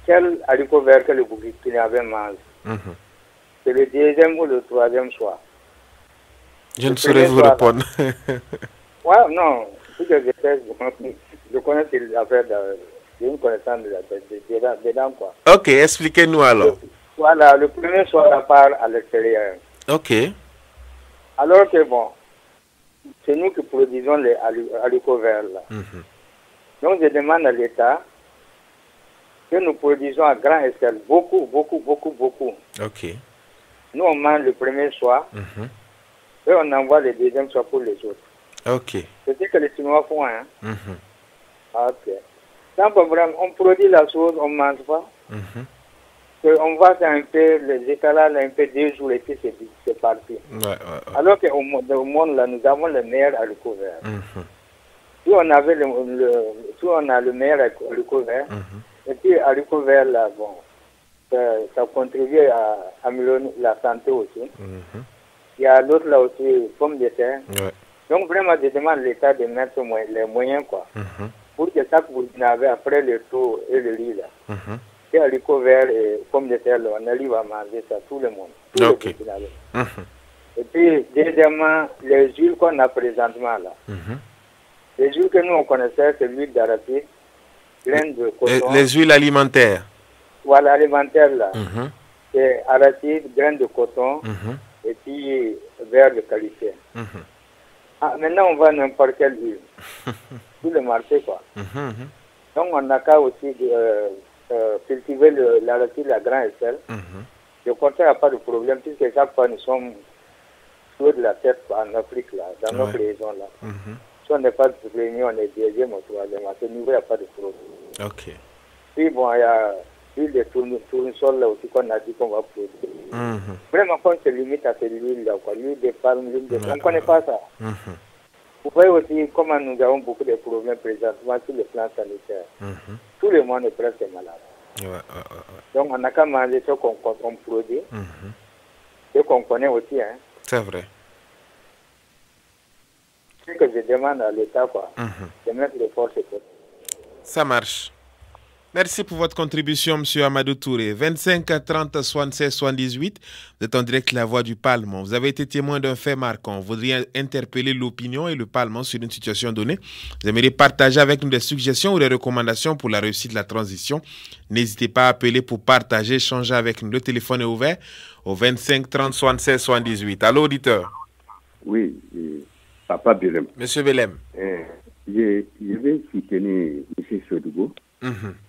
quel haricot vert que le Burkina avait mangé? C'est le deuxième ou le troisième choix?
Je ne saurais vous répondre.
Ouais, non. Tout que je sais, je connais ces affaires j'ai une connaissance dedans, quoi.
Ok, expliquez-nous alors.
Voilà, le premier soit part à l'extérieur.
Ok.
Alors que bon, c'est nous qui produisons les haricots verts là. Donc je demande à l'État que nous produisons à grande échelle beaucoup.
Ok.
Nous on mange le premier soir et on envoie le deuxième soir pour les autres.
Ok.
C'est ce que les Chinois font, hein. Ok. Sans problème, on produit la chose, on ne mange pas. On va faire un peu, les étalages, un peu 2 jours et puis c'est parti. Alors qu'au monde, là, nous avons le meilleur haricot vert. Si on avait on a le meilleur haricot vert, et puis haricot vert, là, bon, ça contribue à améliorer la santé aussi. Il y a l'autre là aussi, pommes de terre. Donc vraiment, je demande à l'État de mettre les moyens, quoi. Pour que chaque Burkinabé, après le tour et le riz, là, et haricots verts et pommes de terre, là, on arrive à manger ça, tout le monde.
Ok.
Et puis, deuxièmement, les huiles qu'on a présentement, là. Les huiles que nous, on connaissait, c'est l'huile d'arachide, graines de coton.
Les huiles alimentaires.
Voilà, alimentaires, là. C'est arachide, graines de coton, et puis verre de qualité. Maintenant, on va n'importe quelle huile. Tout le marché, quoi. Donc, on n'a qu'à aussi cultiver l'arachide à grande échelle. Je crois qu'il n'y a pas de problème, puisque chaque fois, nous sommes sur de la tête en Afrique, là, dans notre région, là. Si on n'est pas de premier, on est deuxième ou troisième. À ce niveau, il n'y a pas de problème.
Ok.
Puis, bon, il y a l'huile de tournesol, là aussi, qu'on a dit qu'on va produire. Vraiment, quand on se limite à cette huile-là, quoi. L'huile de palme, l'huile de... On ne connaît pas ça. Vous voyez aussi comment nous avons beaucoup de problèmes présentement sur le plan sanitaire. Tout le monde est presque malade. Donc on n'a qu'à manger ce qu'on produit, ce qu'on connaît aussi. Hein.
C'est vrai.
Ce que je demande à l'État, quoi, de mettre les forces.
Ça marche. Merci pour votre contribution, M. Amadou Touré. 25 30 76 78, vous êtes en direct La Voix du Parlement. Vous avez été témoin d'un fait marquant. Vous voudriez interpeller l'opinion et le Parlement sur une situation donnée. Vous aimeriez partager avec nous des suggestions ou des recommandations pour la réussite de la transition. N'hésitez pas à appeler pour partager, échanger avec nous. Le téléphone est ouvert au 25 30 76 78. Allô, auditeur?
Oui, Papa Belem.
Monsieur Belem.
Je vais soutenir M. Sédego.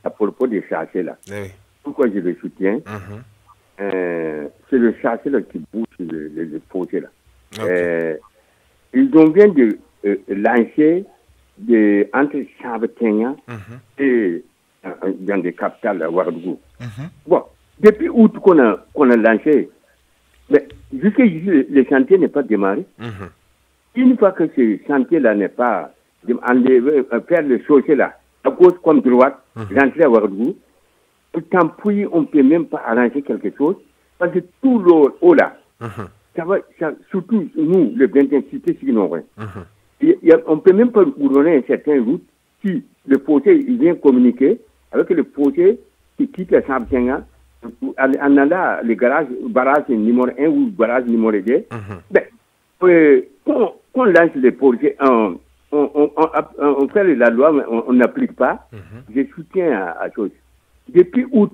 À propos des chassés là. Pourquoi je le soutiens? C'est le chassé là qui bouge les fossés là. Ils ont bien de lancer entre Chabetenia et dans des capitales à Ouagadougou. Bon, Depuis août qu'on a lancé, mais jusqu'ici, le chantier n'est pas démarré. Une fois que ce chantier-là n'est pas faire le chaussée là, à gauche comme droite, rentrer à Ouagadougou, tant puis on ne peut même pas arranger quelque chose, parce que tout l'eau là, surtout nous, les 21 cités signorins, on ne peut même pas ouvrir un certain route si le fossé il vient communiquer avec le fossé qui quitte la Sampianga, en allant le barrage numéro 1 ou barrage numéro 2. Quand on lance les projets, on fait la loi, mais on n'applique pas. Je soutiens à chose. Depuis août,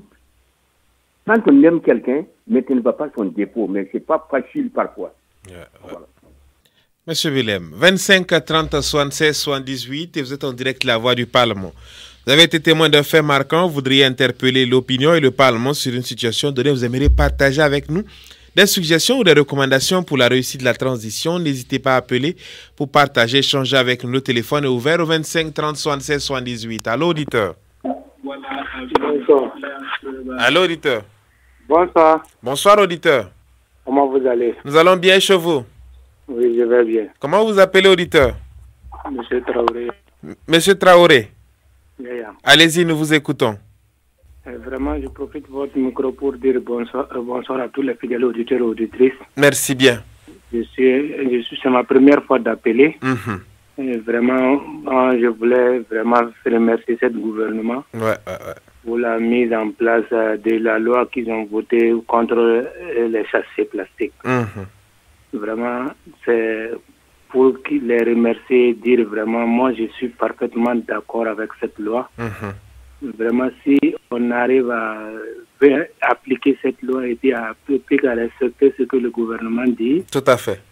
quand on aime quelqu'un, mais on ne va pas son dépôt, mais ce n'est pas facile parfois. Voilà.
Monsieur Willem, 25 30 76 78 et vous êtes en direct La Voix du Parlement. Vous avez été témoin d'un fait marquant, vous voudriez interpeller l'opinion et le Parlement sur une situation donnée. Vous aimeriez partager avec nous des suggestions ou des recommandations pour la réussite de la transition. N'hésitez pas à appeler pour partager, échanger avec nous. Le téléphone est ouvert au 25 30 76 78. Allô, auditeur.
Bonsoir.
Allô, auditeur.
Bonsoir.
Bonsoir, auditeur.
Comment vous allez?
Nous allons bien chez vous.
Oui, je vais bien.
Comment vous appelez, auditeur?
Monsieur Traoré.
Monsieur Traoré.
Yeah.
Allez-y, nous vous écoutons.
Vraiment, je profite de votre micro pour dire bonsoir à tous les fidèles auditeurs et auditrices.
Merci bien.
C'est ma première fois d'appeler. Et vraiment, je voulais vraiment remercier ce gouvernement pour la mise en place de la loi qu'ils ont votée contre les sachets plastiques. Vraiment, c'est pour les remercier, dire vraiment, moi je suis parfaitement d'accord avec cette loi. Vraiment, si on arrive à appliquer cette loi et puis à respecter ce que le gouvernement dit,
tout à fait.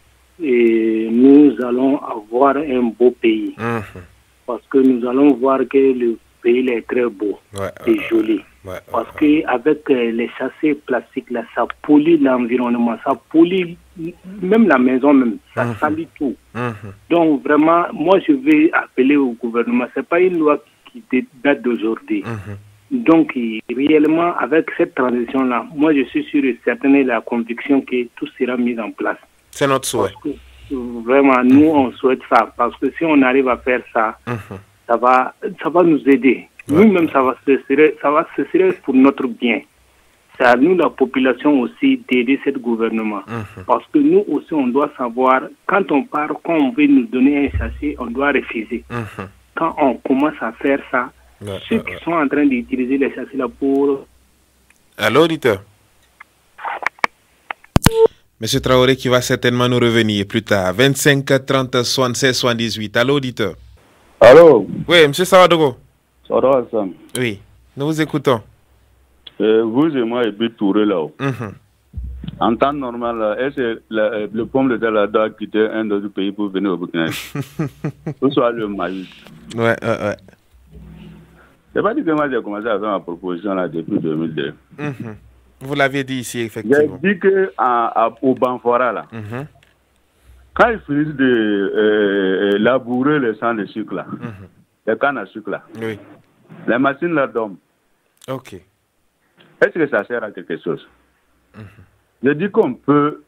Et nous allons avoir un beau pays. Parce que nous allons voir que le pays est très beau et joli. Parce qu'avec les sachets plastiques, là, ça pollue l'environnement, ça pollue même la maison, même, ça salit tout. Donc vraiment, moi je vais appeler au gouvernement, ce n'est pas une loi qui date d'aujourd'hui. Donc réellement, avec cette transition-là, moi je suis sûr et certain et la conviction que tout sera mis en place.
C'est notre souhait.
Vraiment, nous on souhaite ça, parce que si on arrive à faire ça, ça va nous aider. Nous-mêmes, ce serait pour notre bien. C'est à nous, la population aussi, d'aider ce gouvernement. Parce que nous aussi, on doit savoir, quand on part, quand on veut nous donner un sachet, on doit refuser. Quand on commence à faire ça, ceux qui sont en train d'utiliser les sachets là pour...
Allô, auditeur. Monsieur Traoré qui va certainement nous revenir plus tard. 25 30 76 78. Allô, auditeur.
Allô.
Oui, monsieur Sawadogo.
Sawadogo.
Oui, nous vous écoutons.
Vous et moi, et Touré là-haut. En temps normal, est-ce que le pomme de terre doit quitter un autre pays pour venir au Burkina? Ce soit le maïs.
Ouais.
C'est pas dit que moi j'ai commencé à faire ma proposition là depuis 2002.
Vous l'aviez dit ici, effectivement.
J'ai dit qu'au Banfora là, quand ils finissent de labourer les champs de sucre là, les cannes à sucre là, les machines là dorment.
Ok.
Est-ce que ça sert à quelque chose? Je dis qu'on peut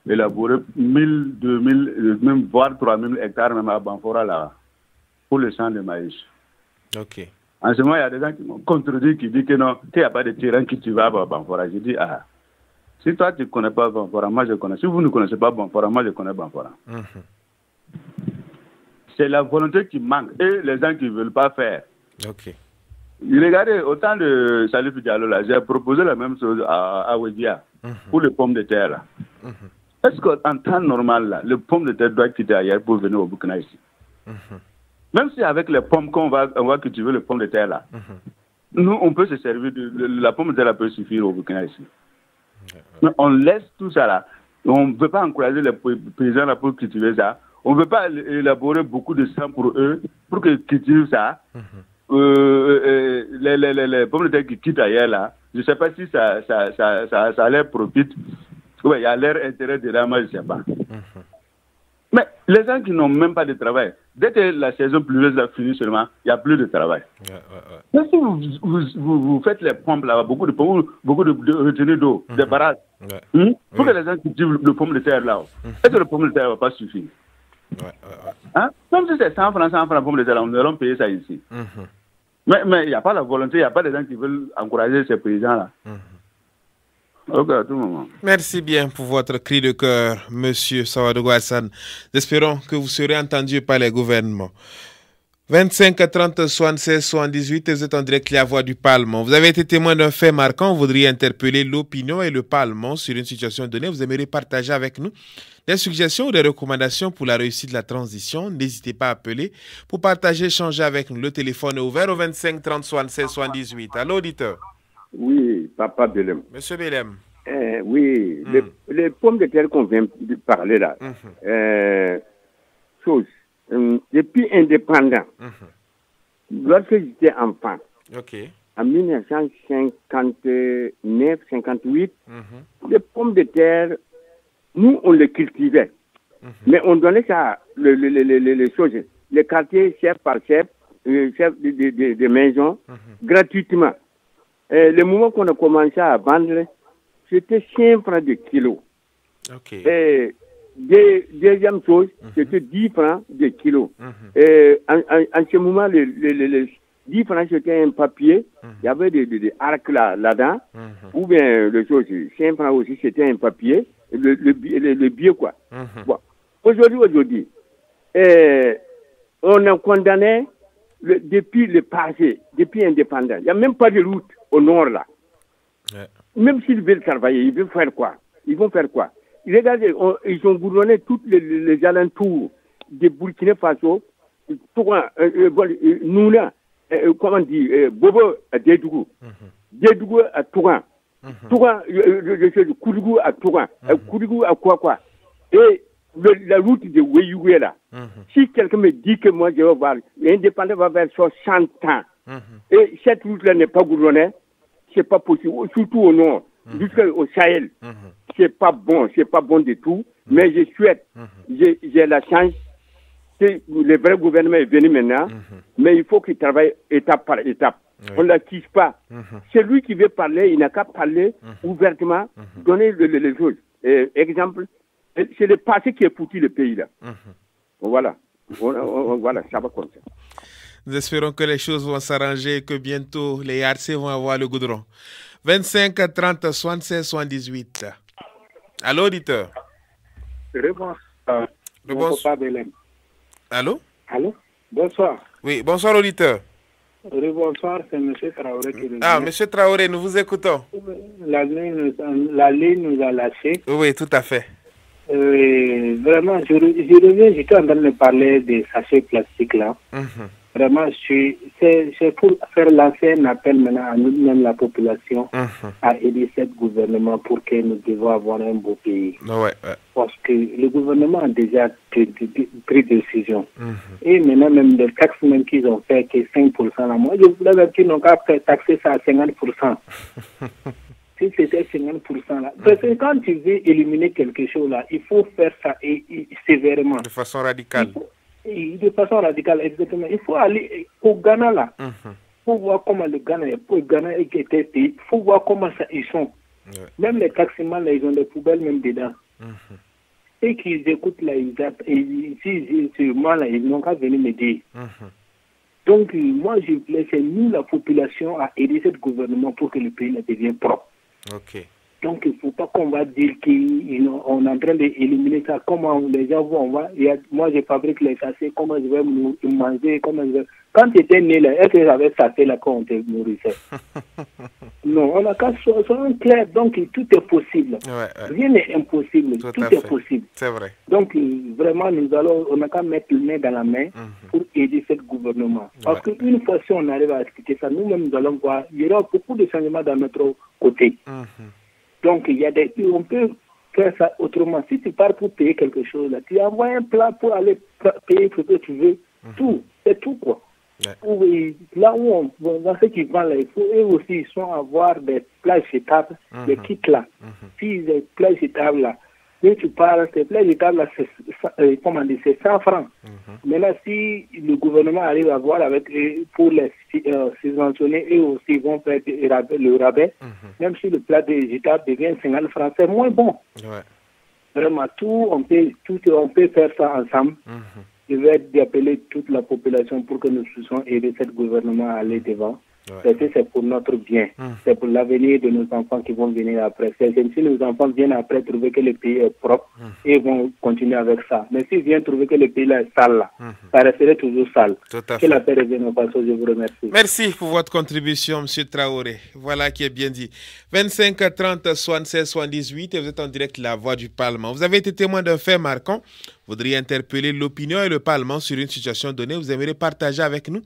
élaborer 1000, 2000, même voire 3000 hectares même à Banfora là, pour le champ de maïs.
Ok.
En ce moment, il y a des gens qui m'ont contredit, qui disent que non, qu'il n'y a pas de terrain qui tu vas à Banfora. Je dis, si toi tu ne connais pas Banfora, moi je connais. Si vous ne connaissez pas Banfora, moi je connais Banfora. C'est la volonté qui manque et les gens qui ne veulent pas faire.
Ok.
Regardez, au temps de Salif Diallo, là, j'ai proposé la même chose à Ouédia pour les pommes de terre. Là. Est-ce qu'en temps normal, là, les pommes de terre doivent quitter ailleurs pour venir au Burkina ici? Même si avec les pommes qu'on va cultiver les pommes de terre là, nous on peut se servir la pomme de terre peut suffire au Burkina ici. Mais on laisse tout ça là. On ne veut pas encourager les paysans là pour cultiver ça. On ne veut pas élaborer beaucoup de sang pour eux pour qu'ils cultivent ça. Les pommes de terre qui quittent ailleurs là, je ne sais pas si ça leur profite. Il y a leur intérêt de là, moi je ne sais pas. Mais les gens qui n'ont même pas de travail, dès que la saison pluvieuse a fini seulement, il n'y a plus de travail. Mais si vous faites les pompes là, beaucoup de retenues d'eau, des barrages, pour que les gens cultivent le pomme de terre là, est-ce que le pomme de terre ne va pas suffire? Hein? Même si c'est 100 francs pomme de terre, là, nous allons payer ça ici. Mais il n'y a pas la volonté, il n'y a pas des gens qui veulent encourager ces paysans là. Okay, à tout moment.
Merci bien pour votre cri de cœur, Monsieur Sawadogo Hassan. Espérons que vous serez entendu par les gouvernements. 25 30 76 78, vous êtes en direct la voix du Parlement. Vous avez été témoin d'un fait marquant. Vous voudriez interpeller l'opinion et le Parlement sur une situation donnée. Vous aimeriez partager avec nous des suggestions ou des recommandations pour la réussite de la transition. N'hésitez pas à appeler pour partager, échanger avec nous. Le téléphone est ouvert au 25 30 76 78. Allô, auditeur?
Oui, Papa Belem.
Monsieur Belem.
Oui, les pommes de terre qu'on vient de parler là, depuis indépendant, lorsque j'étais enfant, en 1959-58, les pommes de terre, nous on les cultivait, mais on donnait ça, les choses, les quartiers chef par chef, chef de maison, gratuitement. Le moment qu'on a commencé à vendre, c'était 5 francs de kilo. Et deuxième chose, c'était 10 francs de kilo. Et en ce moment, les 10 francs, c'était un papier. Il y avait des arcs là-dedans. Ou bien, le chose, 5 francs aussi, c'était un papier. Le billet, quoi. Bon. Aujourd'hui, on a condamné depuis le passé, depuis indépendant. Il n'y a même pas de route au nord, là. Même s'ils veulent travailler, ils veulent faire quoi? Ils vont faire quoi? Regardez, ils ont gouverné tous les alentours de Burkina Faso, Nouna, comment dire, Bobo à Dédougou, Dédougou à Touran, Touran, Koudougou à Touran, Koudougou à quoi. Et la route de Weyoué là, si quelqu'un me dit que moi je vais voir, l'indépendant va vers 60 ans, et cette route-là n'est pas gouvernée, c'est pas possible, surtout au nord, jusqu'au Sahel. C'est pas bon du tout, mais je souhaite, j'ai la chance que le vrai gouvernement est venu maintenant, mais il faut qu'il travaille étape par étape. On ne l'accuse pas. Celui qui veut parler, il n'a qu'à parler ouvertement, donner les choses. Exemple, c'est le passé qui est foutu le pays là. Voilà. Voilà, ça va comme ça.
Nous espérons que les choses vont s'arranger et que bientôt les RC vont avoir le goudron. 25 30 76 78. Allô, auditeur?
Bonsoir.
Allô?
Allô? Bonsoir.
Oui, bonsoir, auditeur.
Bonsoir, c'est M. Traoré qui
Ah, M. Traoré, nous vous écoutons.
La ligne nous a lâchés.
Oui, tout à fait.
Vraiment, je reviens, j'étais en train de parler des sachets plastiques là. Vraiment, c'est pour faire lancer un appel maintenant à nous-mêmes, la population, à aider ce gouvernement pour que nous devons avoir un beau pays. Parce que le gouvernement a déjà pris des décisions. Et maintenant, même des taxes même qu'ils ont fait, que 5% là, moi, je voulais dire qu'ils n'ont qu'à taxer ça à 50%. Si c'était 50% là. Parce que quand tu veux éliminer quelque chose là, il faut faire ça sévèrement.
De façon radicale.
De façon radicale, exactement. Il faut aller au Ghana là. Il faut voir comment le Ghana était pays. Il faut voir comment ça, ils sont. Même les taximans là, ils ont des poubelles même dedans. Et qu'ils écoutent là, moi là, ils n'ont qu'à venir me dire. Donc, moi, je voulais, c'est nous, la population, à aider ce gouvernement pour que le pays devienne propre. Donc, il ne faut pas qu'on va dire qu'on est en train d'éliminer ça. Comment les gens vont, moi, je fabrique les sachets, comment je vais manger, Quand tu étais né là, est-ce que j'avais sachets là quand on te nourrissait? Non, on a qu'à soyons clairs, donc tout est possible. Rien n'est impossible, tout est possible.
C'est vrai.
Donc, vraiment, on a qu'à mettre le nez dans la main pour aider ce gouvernement. Parce qu'une fois, si on arrive à expliquer ça, nous-mêmes, nous allons voir, il y aura beaucoup de changements dans notre côté. Donc, on peut faire ça autrement. Si tu pars pour payer quelque chose, là, tu envoies un plan pour aller payer ce que tu veux. Tout, c'est tout, quoi. Là où dans ceux qui vendent là, il faut eux aussi ils sont avoir des plages jetables, des kits là. Si les plages jetables là,
Si tu parles, s'il te plaît, je garde là, c'est 100 francs. Maintenant, si le gouvernement arrive à voir avec eux pour les subventionner, eux aussi ils vont faire le rabais, même si le plat végétal devient 50 francs, c'est moins bon. Ouais. Vraiment, on peut faire ça ensemble. Je vais appeler toute la population pour que nous puissions aider ce gouvernement à aller devant. Ouais. C'est pour notre bien. C'est pour l'avenir de nos enfants qui vont venir après. Si nos enfants viennent après trouver que le pays est propre, ils vont continuer avec ça. Mais s'ils viennent trouver que le pays là est sale, ça resterait toujours sale. Que la paix revienne au passage, je vous remercie.
Merci pour votre contribution, M. Traoré. Voilà qui est bien dit. 25 30 76 78, et vous êtes en direct La Voix du Parlement. Vous avez été témoin d'un fait marquant. Vous voudriez interpeller l'opinion et le Parlement sur une situation donnée. Vous aimeriez partager avec nous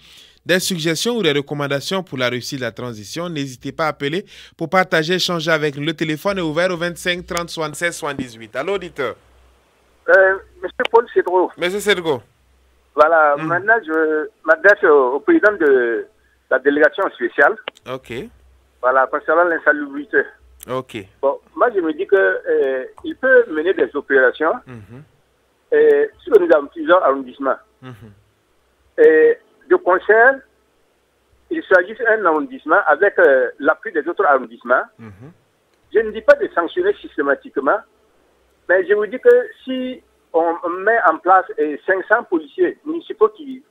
des suggestions ou des recommandations pour la réussite de la transition. N'hésitez pas à appeler pour partager, échanger avec nous. Le téléphone est ouvert au 25 30 76 78. Allô, auditeur.
Monsieur Paul Cédro.
Monsieur Cédro.
Voilà, maintenant je m'adresse au président de la délégation spéciale.
Ok.
Voilà, concernant l'insalubrité.
Ok.
Bon, moi je me dis que il peut mener des opérations sur nous avons plusieurs arrondissements. Et de concert, il s'agit d'un arrondissement avec l'appui des autres arrondissements. Je ne dis pas de sanctionner systématiquement, mais je vous dis que si on met en place 500 policiers municipaux qui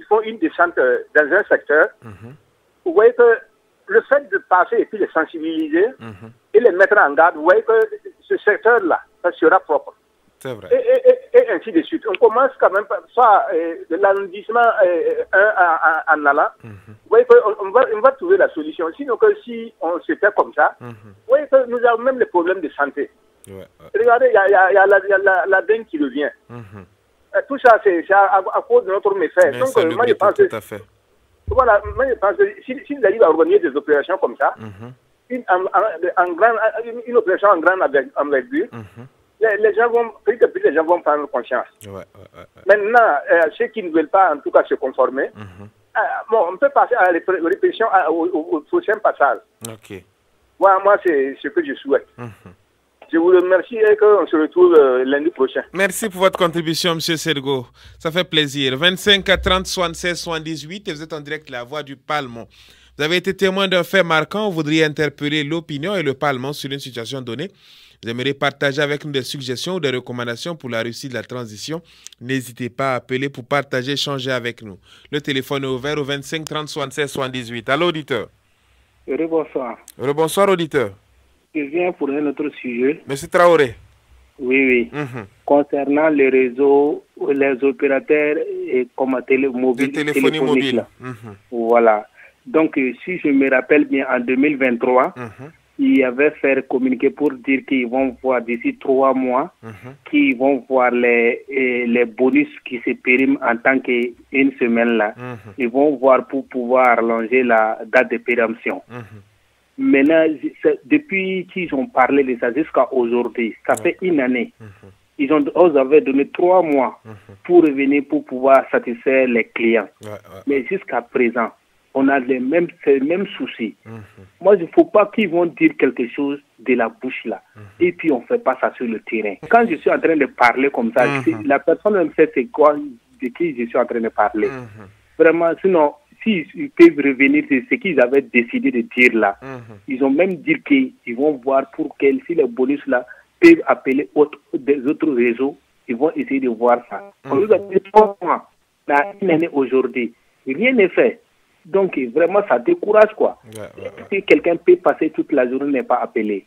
font une descente dans un secteur, vous voyez que le fait de passer et puis les sensibiliser et les mettre en garde, vous voyez que ce secteur-là, ça sera propre.
C'est vrai.
Et ainsi de suite. On commence quand même par ça, de l'arrondissement en allant. Vous voyez qu'on va trouver la solution. Sinon, que si on se fait comme ça, vous voyez que nous avons même les problèmes de santé. Regardez, il y a la dengue qui revient. Tout ça, c'est à cause de notre méfait. Donc, moi, je pense que, voilà, moi, je pense que si nous arrivons à organiser des opérations comme ça, une opération en grande envergure, les gens vont, petit à petit, les gens vont prendre conscience. Maintenant, ceux qui ne veulent pas, en tout cas, se conformer, bon, on peut passer à la répétition au prochain passage. Voilà, moi, c'est ce que je souhaite. Je vous remercie et qu'on se retrouve lundi prochain.
Merci pour votre contribution, M. Sergo. Ça fait plaisir. 25 30 76 78 et vous êtes en direct La Voix du Parlement. Vous avez été témoin d'un fait marquant. Vous voudriez interpeller l'opinion et le Parlement sur une situation donnée. Vous aimeriez partager avec nous des suggestions ou des recommandations pour la réussite de la transition. N'hésitez pas à appeler pour partager, échanger avec nous. Le téléphone est ouvert au 25 30 76 78. Allô, auditeur.
Bonsoir.
Bonsoir, auditeur.
Je viens pour un autre sujet.
Monsieur Traoré.
Oui. Concernant les réseaux, les opérateurs comme
téléphonie mobile.
Voilà. Donc, si je me rappelle bien, en 2023, ils avaient fait communiquer pour dire qu'ils vont voir d'ici 3 mois, qu'ils vont voir les bonus qui se périment en tant qu'une semaine là. Ils vont voir pour pouvoir allonger la date de péremption. Maintenant, depuis qu'ils ont parlé de ça jusqu'à aujourd'hui, ça fait une année. Ils avaient donné 3 mois pour revenir pour pouvoir satisfaire les clients. Mais jusqu'à présent, on a les mêmes soucis. Moi, il ne faut pas qu'ils vont dire quelque chose de la bouche là. Et puis, on ne fait pas ça sur le terrain. Quand je suis en train de parler comme ça, la personne même sait c'est quoi, de qui je suis en train de parler. Vraiment, sinon, s'ils peuvent revenir de ce qu'ils avaient décidé de dire là, ils ont même dit qu'ils vont voir pour que si les bonus là peuvent appeler des autres réseaux, ils vont essayer de voir ça. On nous a dit 3 mois, une année aujourd'hui, rien n'est fait. Donc vraiment ça décourage quoi. Si quelqu'un peut passer toute la journée n'est pas appelé.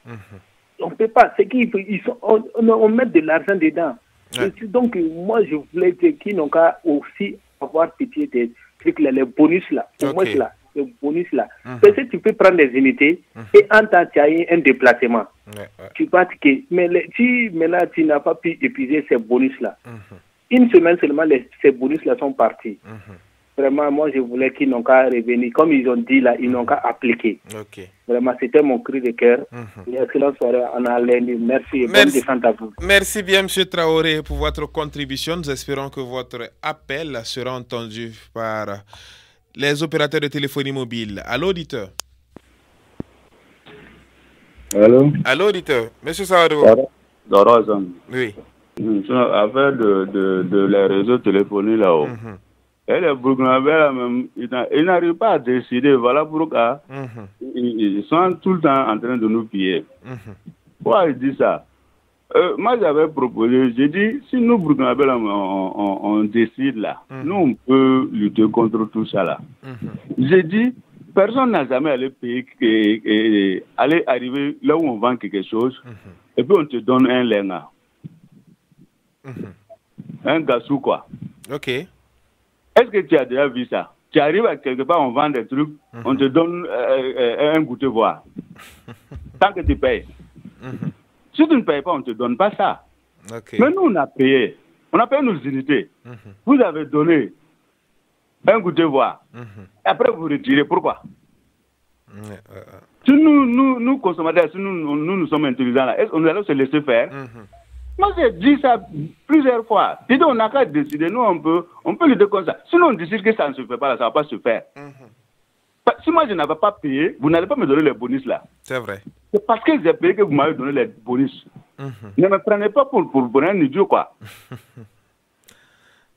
On peut pas, c'est on met de l'argent dedans. Donc moi je voulais dire qu'ils n'ont qu'à aussi avoir pitié des trucs là, les bonus là, au moins là, les bonus là. Parce que tu peux prendre des unités et en temps tu as un déplacement. Tu penses que mais si maintenant tu n'as pas pu épuiser ces bonus là, une semaine seulement ces bonus là sont partis. Vraiment, moi, je voulais qu'ils n'ont qu'à revenir. Comme ils ont dit là, ils n'ont qu'à appliquer. Vraiment, c'était mon cri de cœur. Excellente soirée. On a lundi. Merci et bonne descente à vous.
Merci bien, M. Traoré, pour votre contribution. Nous espérons que votre appel sera entendu par les opérateurs de téléphonie mobile. À l'auditeur.
Allô?
Allô, auditeur. Monsieur Sawadou.
Oui. Affaire de les réseaux téléphoniques là-haut. Et les Burkinabés là-même, ils n'arrivent pas à décider. Voilà pourquoi ils sont tout le temps en train de nous piller. Pourquoi ils disent ça? Moi, j'avais proposé, j'ai dit, si nous, Burkinabés, on décide là, nous, on peut lutter contre tout ça là. J'ai dit, personne n'a jamais allé payer, aller arriver là où on vend quelque chose, et puis on te donne un lenga. Un gassou, quoi.
Ok.
Est-ce que tu as déjà vu ça? Tu arrives à quelque part, on vend des trucs, on te donne un goûter voir. Tant que tu payes. Si tu ne payes pas, on ne te donne pas ça. Okay. Mais nous, on a payé. On a payé nos unités. Vous avez donné un goûter voir. Et après, vous retirez. Pourquoi? Si nous consommateurs, si nous sommes intelligents, là, est-ce qu'on allait se laisser faire? Moi, j'ai dit ça plusieurs fois. J'ai dit, on n'a qu'à décider. Nous, on peut lutter comme ça. Sinon, on décide que ça ne se fait pas, là, ça ne va pas se faire. Si moi, je n'avais pas payé, vous n'allez pas me donner les bonus là.
C'est vrai.
C'est parce que j'ai payé que vous m'avez donné les bonus. Ne me prenez pas pour un idiot, quoi.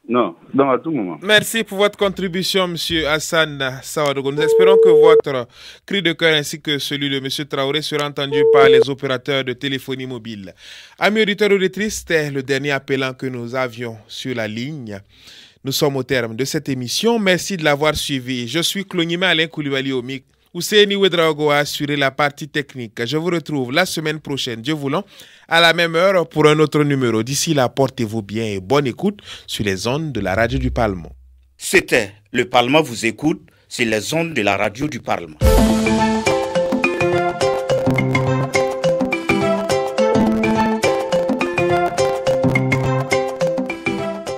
Non, à tout moment.
Merci pour votre contribution, M. Hassan Sawadogo. Nous espérons que votre cri de cœur ainsi que celui de M. Traoré sera entendu par les opérateurs de téléphonie mobile. Amis auditeurs et auditrices, c'était le dernier appelant que nous avions sur la ligne. Nous sommes au terme de cette émission. Merci de l'avoir suivi. Je suis Clonime Alain Koulibaly au mic. Ousseini Ouedraogo a assuré la partie technique. Je vous retrouve la semaine prochaine, Dieu voulant, à la même heure pour un autre numéro. D'ici là, portez-vous bien et bonne écoute sur les ondes de la radio du Parlement.
C'était Le Parlement vous écoute sur les ondes de la radio du Parlement.